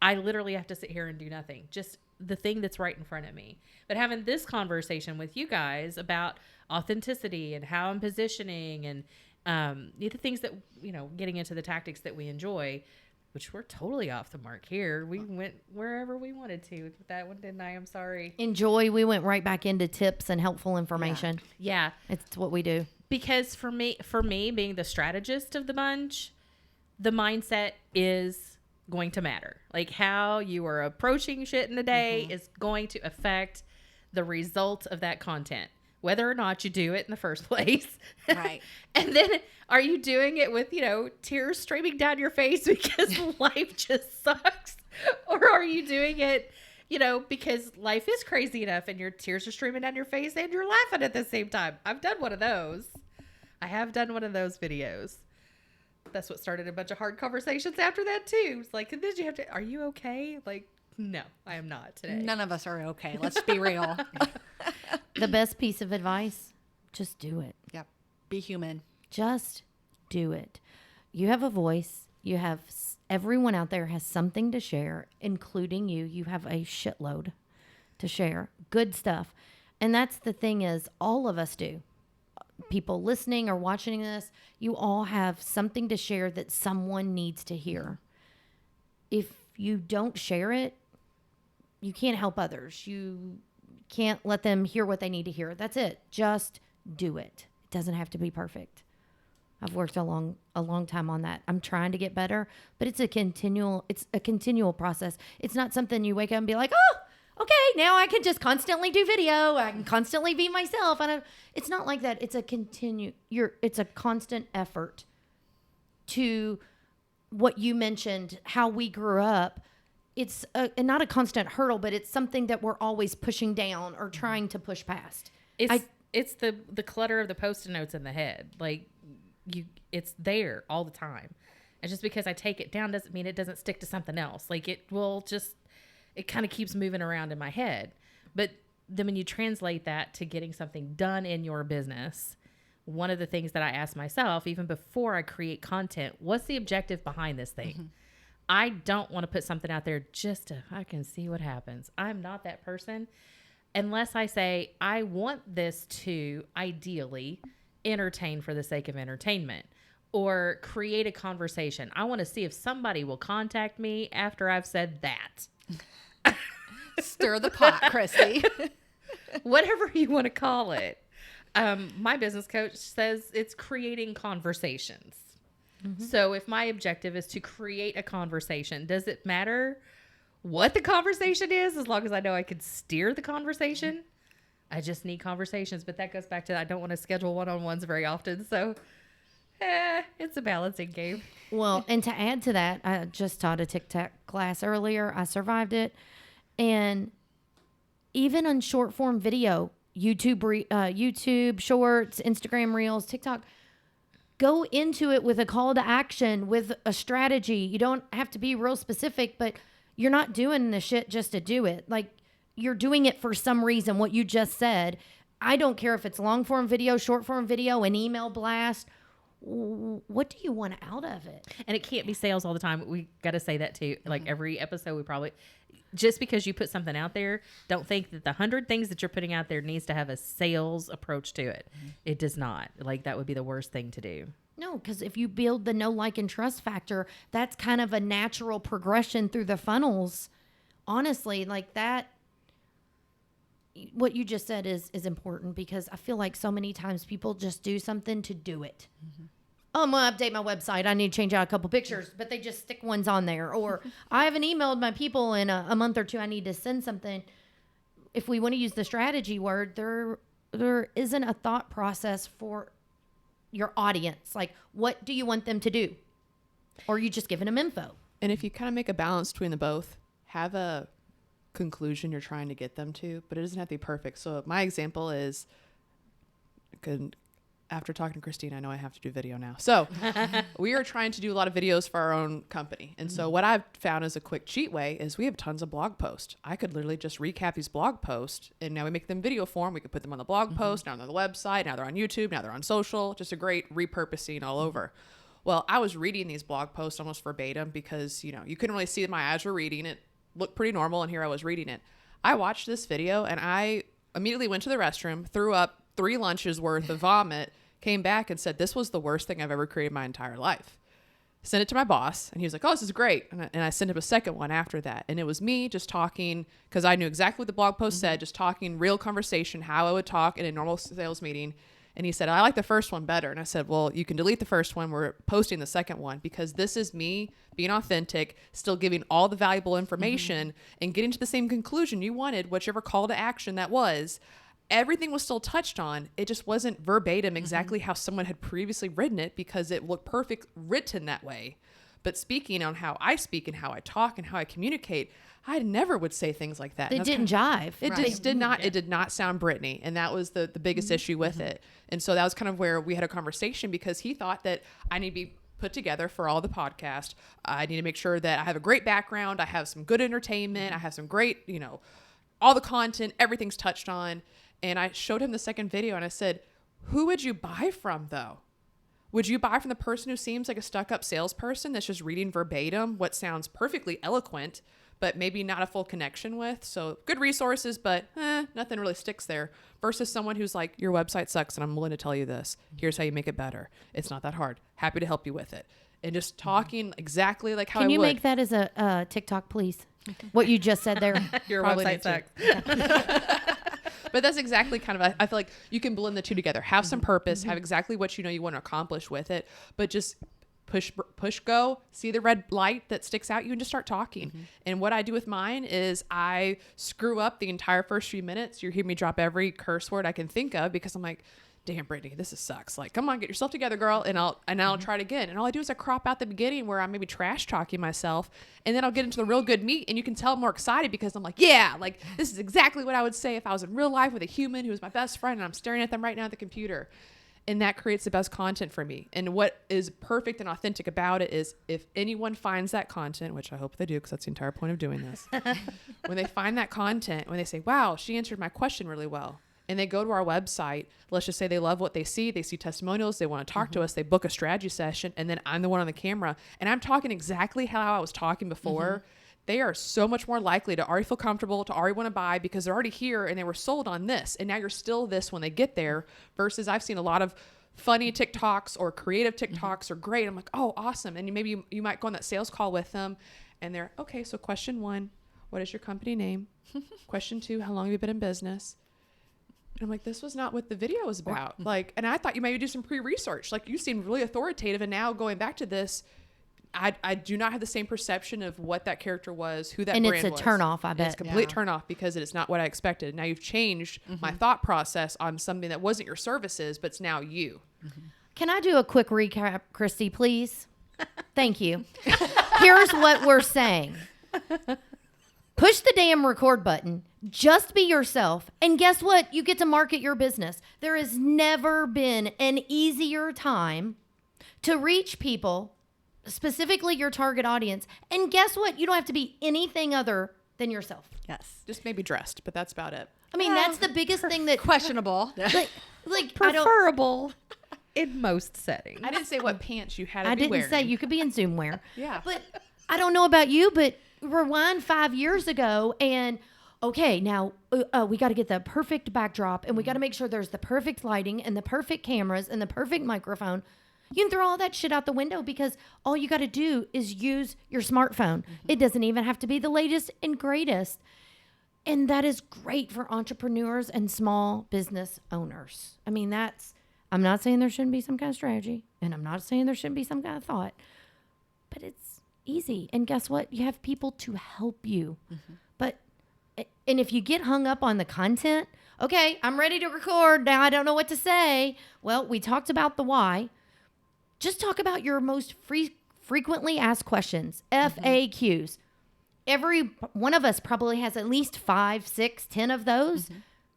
I literally have to sit here and do nothing. Just the thing that's right in front of me. But having this conversation with you guys about authenticity and how I'm positioning and the things that, getting into the tactics that we enjoy, which we're totally off the mark here. We went wherever we wanted to with that one, didn't I? I'm sorry. Enjoy. We went right back into tips and helpful information. Yeah. It's what we do. Because for me being the strategist of the bunch, the mindset is going to matter. Like how you are approaching shit in the day is going to affect the result of that content, whether or not you do it in the first place. Right. And then are you doing it with, tears streaming down your face because life just sucks? Or are you doing it, because life is crazy enough and your tears are streaming down your face and you're laughing at the same time? I've done one of those. I have done one of those videos. That's what started a bunch of hard conversations after that too. It's like, did you have to, are you okay? Like, no, I am not today. None of us are okay. Let's be real. The best piece of advice, just do it. Yep. Be human. Just do it. You have a voice. You have everyone out there has something to share, including you. You have a shitload to share. Good stuff. And that's the thing is all of us do. People listening or watching this, you all have something to share that someone needs to hear. If you don't share it, you can't help others. You can't let them hear what they need to hear. That's it. Just do it. It doesn't have to be perfect. I've worked a long time on that. I'm trying to get better, but it's a continual process. It's not something you wake up and be like, oh, okay, now I can just constantly do video. I can constantly be myself. It's not like that. It's a constant effort to what you mentioned, how we grew up. It's not a constant hurdle, but it's something that we're always pushing down or trying to push past. It's the clutter of the Post-it notes in the head. Like it's there all the time. And just because I take it down doesn't mean it doesn't stick to something else. Like it kind of keeps moving around in my head. But then when you translate that to getting something done in your business, one of the things that I ask myself, even before I create content, what's the objective behind this thing? Mm-hmm. I don't want to put something out there just to I can see what happens. I'm not that person. Unless I say, I want this to ideally entertain for the sake of entertainment or create a conversation. I want to see if somebody will contact me after I've said that. Stir the pot, Christy. Whatever you want to call it. My business coach says it's creating conversations. Mm-hmm. So if my objective is to create a conversation, does it matter what the conversation is as long as I know I can steer the conversation? Mm-hmm. I just need conversations, but that goes back to I don't want to schedule one-on-ones very often. So it's a balancing game. Well, and to add to that, I just taught a TikTok class earlier. I survived it. And even on short form video, YouTube shorts, Instagram reels, TikTok, go into it with a call to action, with a strategy. You don't have to be real specific, but you're not doing the shit just to do it. Like you're doing it for some reason, what you just said. I don't care if it's long form video, short form video, an email blast. What do you want out of it? And it can't be sales all the time. We got to say that too. Like every episode, we probably, just because you put something out there, don't think that the 100 things that you're putting out there needs to have a sales approach to it. Mm-hmm. It does not. Like that would be the worst thing to do. No, because if you build the know, like, and trust factor, that's kind of a natural progression through the funnels. Honestly, like that, what you just said is important because I feel like so many times people just do something to do it. Mm-hmm. Oh, I'm going to update my website. I need to change out a couple pictures, but they just stick ones on there. Or I haven't emailed my people in a month or two. I need to send something. If we want to use the strategy word, there isn't a thought process for your audience. Like, what do you want them to do? Or are you just giving them info? And if you kind of make a balance between the both, have a conclusion you're trying to get them to, but it doesn't have to be perfect. So my example is, after talking to Kristina, I know I have to do video now. So we are trying to do a lot of videos for our own company. And so what I've found as a quick cheat way is we have tons of blog posts. I could literally just recap these blog posts and now we make them video form. We could put them on the blog post. Now they're on the website. Now they're on YouTube. Now they're on social. Just a great repurposing all over. Well, I was reading these blog posts almost verbatim because, you couldn't really see my eyes were reading it. Looked pretty normal. And here I was reading it. I watched this video and I immediately went to the restroom, threw up 3 lunches worth of vomit, came back and said, this was the worst thing I've ever created in my entire life. sent it to my boss, and he was like, oh, this is great. And I sent him a second one after that. And it was me just talking, because I knew exactly what the blog post said, just talking real conversation, how I would talk in a normal sales meeting. And he said, I like the first one better. And I said, well, you can delete the first one. We're posting the second one, because this is me being authentic, still giving all the valuable information and getting to the same conclusion you wanted, whichever call to action that was. Everything was still touched on. It just wasn't verbatim exactly how someone had previously written it, because it looked perfect written that way. But speaking on how I speak and how I talk and how I communicate, I never would say things like that. It didn't jive. It just did not. It did not sound Brittany, and that was the biggest issue with it. And so that was kind of where we had a conversation, because he thought that I need to be put together for all the podcast. I need to make sure that I have a great background. I have some good entertainment. I have some great, all the content. Everything's touched on. And I showed him the second video, and I said, who would you buy from, though? Would you buy from the person who seems like a stuck-up salesperson that's just reading verbatim what sounds perfectly eloquent, but maybe not a full connection with? So good resources, but nothing really sticks there. Versus someone who's like, your website sucks, and I'm willing to tell you this. Here's how you make it better. It's not that hard. Happy to help you with it. And just talking exactly like how I would. Can you make that as a TikTok, please? What you just said there. Your Probably website sucks. But that's exactly kind of, I feel like you can blend the two together. Have some purpose, have exactly what you want to accomplish with it, but just push go, see the red light that sticks out you, and just start talking. And what I do with mine is I screw up the entire first few minutes. You hear me drop every curse word I can think of, because I'm like, damn, Brittany, this sucks. Like, come on, get yourself together, girl. And I'll try it again. And all I do is I crop out the beginning where I'm maybe trash talking myself, and then I'll get into the real good meat, and you can tell I'm more excited, because I'm like, yeah, like this is exactly what I would say if I was in real life with a human who was my best friend, and I'm staring at them right now at the computer. And that creates the best content for me. And what is perfect and authentic about it is, if anyone finds that content, which I hope they do, because that's the entire point of doing this, when they find that content, when they say, wow, she answered my question really well, and they go to our website, let's just say they love what they see testimonials, they want to talk to us, they book a strategy session, and then I'm the one on the camera, and I'm talking exactly how I was talking before, they are so much more likely to already feel comfortable, to already want to buy, because they're already here and they were sold on this, and now you're still this when they get there. Versus I've seen a lot of funny TikToks or creative TikToks are great. I'm like, oh, awesome. And maybe you might go on that sales call with them, and they're, okay, so question 1, what is your company name? Question 2, how long have you been in business? And I'm like, this was not what the video was about. Like, and I thought you maybe do some pre-research. Like, you seemed really authoritative. And now going back to this, I do not have the same perception of what that character was, who that brand was. And it's a turnoff, I bet. It's a complete turnoff, because it is not what I expected. Now you've changed my thought process on something that wasn't your services, but it's now you. Can I do a quick recap, Christy, please? Thank you. Here's what we're saying. Push the damn record button. Just be yourself. And guess what? You get to market your business. There has never been an easier time to reach people, specifically your target audience. And guess what? You don't have to be anything other than yourself. Yes. Just maybe dressed, but that's about it. I mean, that's the biggest thing that... Questionable. Like Preferable in most settings. I didn't say what pants you had to I be didn't wearing. say you could be in Zoom wear. Yeah. But I don't know about you, but rewind 5 years ago, and okay, now we got to get the perfect backdrop, and we got to make sure there's the perfect lighting and the perfect cameras and the perfect microphone. You can throw all that shit out the window, because all you got to do is use your smartphone. It doesn't even have to be the latest and greatest. And that is great for entrepreneurs and small business owners. I mean, I'm not saying there shouldn't be some kind of strategy, and I'm not saying there shouldn't be some kind of thought, but it's easy. And guess what? You have people to help you. And if you get hung up on the content, okay, I'm ready to record. Now I don't know what to say. Well, we talked about the why. Just talk about your most frequently asked questions, FAQs. Every one of us probably has at least 5, 6, 10 of those.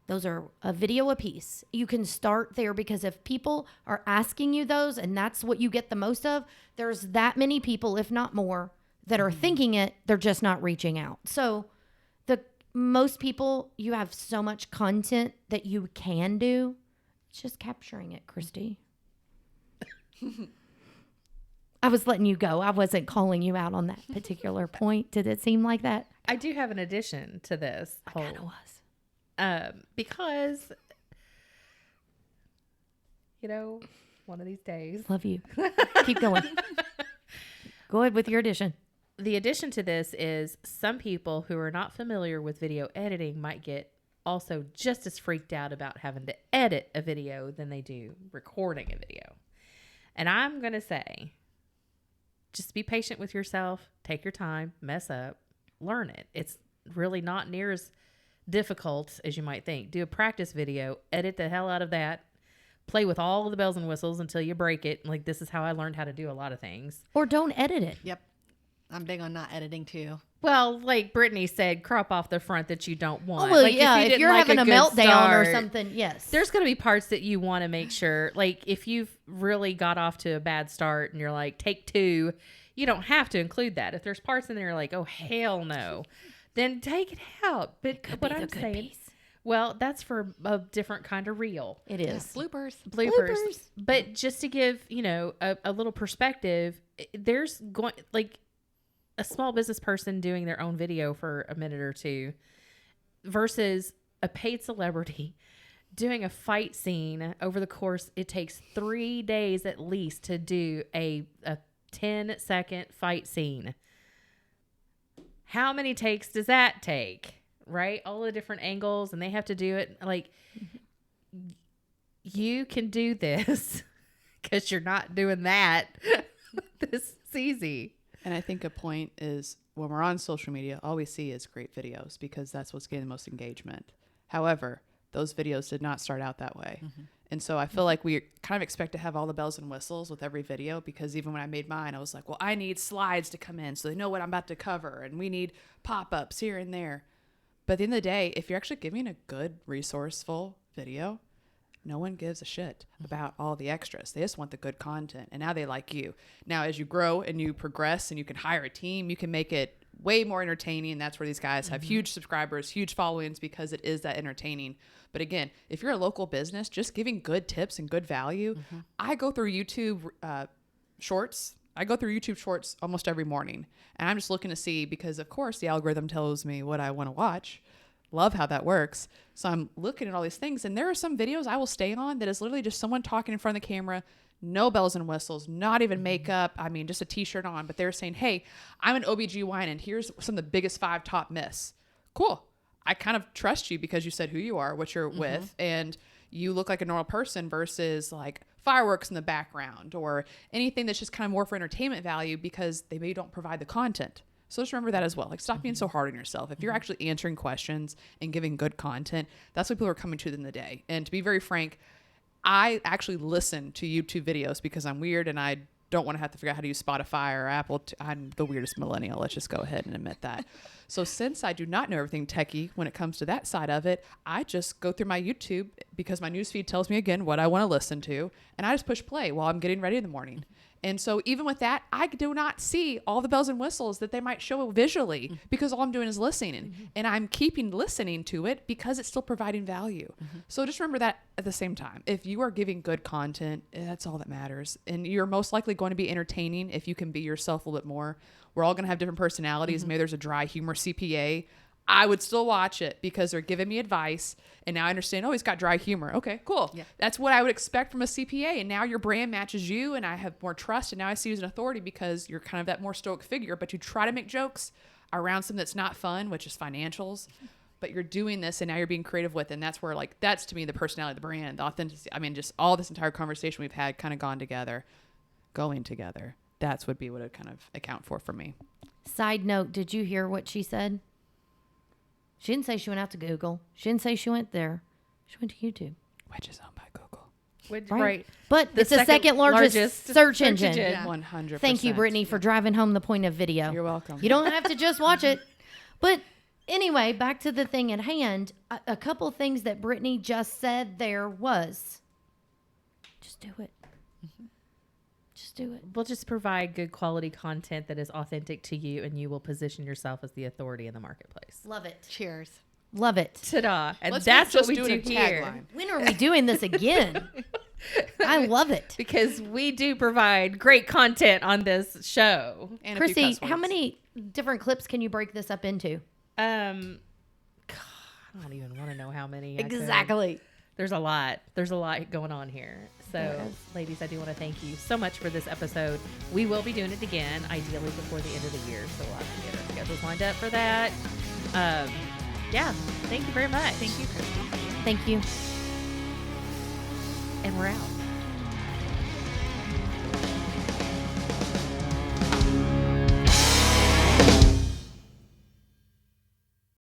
Those are a video a piece. You can start there, because if people are asking you those and that's what you get the most of, there's that many people, if not more, that are thinking it. They're just not reaching out. So most people, you have so much content that you can do. It's just capturing it, Christy. I was letting you go. I wasn't calling you out on that particular point. Did it seem like that? I do have an addition to this. I kind of was. Because, one of these days. Love you. Keep going. Go ahead with your addition. The addition to this is some people who are not familiar with video editing might get also just as freaked out about having to edit a video than they do recording a video. And I'm going to say, just be patient with yourself, take your time, mess up, learn it. It's really not near as difficult as you might think. Do a practice video, edit the hell out of that, play with all of the bells and whistles until you break it. Like, this is how I learned how to do a lot of things. Or don't edit it. Yep. I'm big on not editing too. Well, like Brittany said, crop off the front that you don't want. Oh, well, like, yeah, if didn't you're like having a good meltdown or start, something, yes. there's going to be parts that you want to make sure, like if you've really got off to a bad start and you're like, take 2, you don't have to include that. If there's parts in there you're like, oh, hell no, then take it out. But Could what be the I'm good saying, piece. well, that's for a different kind of reel. It Yeah, is. bloopers. Bloopers. But just to give, a little perspective, there's going, like, a small business person doing their own video for a minute or two versus a paid celebrity doing a fight scene over the course. It takes 3 days at least to do a 10-second fight scene. How many takes does that take? Right? All the different angles, and they have to do it. Like, you can do this because you're not doing that. This is easy. And I think a point is when we're on social media, all we see is great videos because that's what's getting the most engagement. However, those videos did not start out that way. Mm-hmm. And so I feel like we kind of expect to have all the bells and whistles with every video, because even when I made mine, I was like, well, I need slides to come in so they know what I'm about to cover. And we need pop-ups here and there. But at the end of the day, if you're actually giving a good, resourceful video, no one gives a shit about all the extras. They just want the good content. And now they like you. Now, as you grow and you progress and you can hire a team, you can make it way more entertaining. That's where these guys have huge subscribers, huge followings, because it is that entertaining. But again, if you're a local business, just giving good tips and good value. I go through YouTube shorts. I go through YouTube shorts almost every morning. And I'm just looking to see, because of course the algorithm tells me what I want to watch. Love how that works. So I'm looking at all these things, and there are some videos I will stay on that is literally just someone talking in front of the camera, no bells and whistles, not even makeup. I mean, just a t-shirt on, but they're saying, hey, I'm an OBGYN and here's some of the biggest 5 top myths. Cool. I kind of trust you because you said who you are, what you're with, and you look like a normal person versus like fireworks in the background or anything that's just kind of more for entertainment value because they maybe don't provide the content. So just remember that as well. Like, stop being so hard on yourself. If you're actually answering questions and giving good content, that's what people are coming to in the day. And to be very frank, I actually listen to YouTube videos because I'm weird and I don't want to have to figure out how to use Spotify or Apple. I'm the weirdest millennial. Let's just go ahead and admit that. So since I do not know everything techie when it comes to that side of it, I just go through my YouTube because my newsfeed tells me again what I want to listen to. And I just push play while I'm getting ready in the morning. And so even with that, I do not see all the bells and whistles that they might show visually because all I'm doing is listening. And I'm keeping listening to it because it's still providing value. So just remember that at the same time. If you are giving good content, that's all that matters. And you're most likely going to be entertaining if you can be yourself a little bit more. We're all going to have different personalities. Maybe there's a dry humor CPA. I would still watch it because they're giving me advice. And now I understand, oh, he's got dry humor. Okay, cool. Yeah. That's what I would expect from a CPA. And now your brand matches you and I have more trust. And now I see you as an authority because you're kind of that more stoic figure. But you try to make jokes around something that's not fun, which is financials. But you're doing this and now you're being creative with it. And that's where, like, that's to me the personality of the brand, the authenticity. I mean, just all this entire conversation we've had kind of going together. That's would be what it would kind of account for me. Side note, did you hear what she said? She didn't say she went out to Google. She didn't say she went there. She went to YouTube. Which is owned by Google. Right. But it's the second largest search engine. Yeah. 100%. Thank you, Brittany, for driving home the point of video. You're welcome. You don't have to just watch it. But anyway, back to the thing at hand. A couple things that Brittany just said there was, just do it. Just do it. We'll just provide good quality content that is authentic to you, and you will position yourself as the authority in the marketplace. Love it. Cheers. Love it. Ta-da. And Let's that's just what we do do a here. tagline. When are we doing this again? I love it. Because we do provide great content on this show. And a few Christy, cuss how words. many different clips can you break this up into? God, I don't even want to know how many. I could. Exactly. There's a lot. There's a lot going on here. So, Yes. ladies, I do want to thank you so much for this episode. We will be doing it again, ideally before the end of the year. So we'll have to get our schedules lined up for that. Yeah, thank you very much. Thank you, Christy. Thank you. And we're out.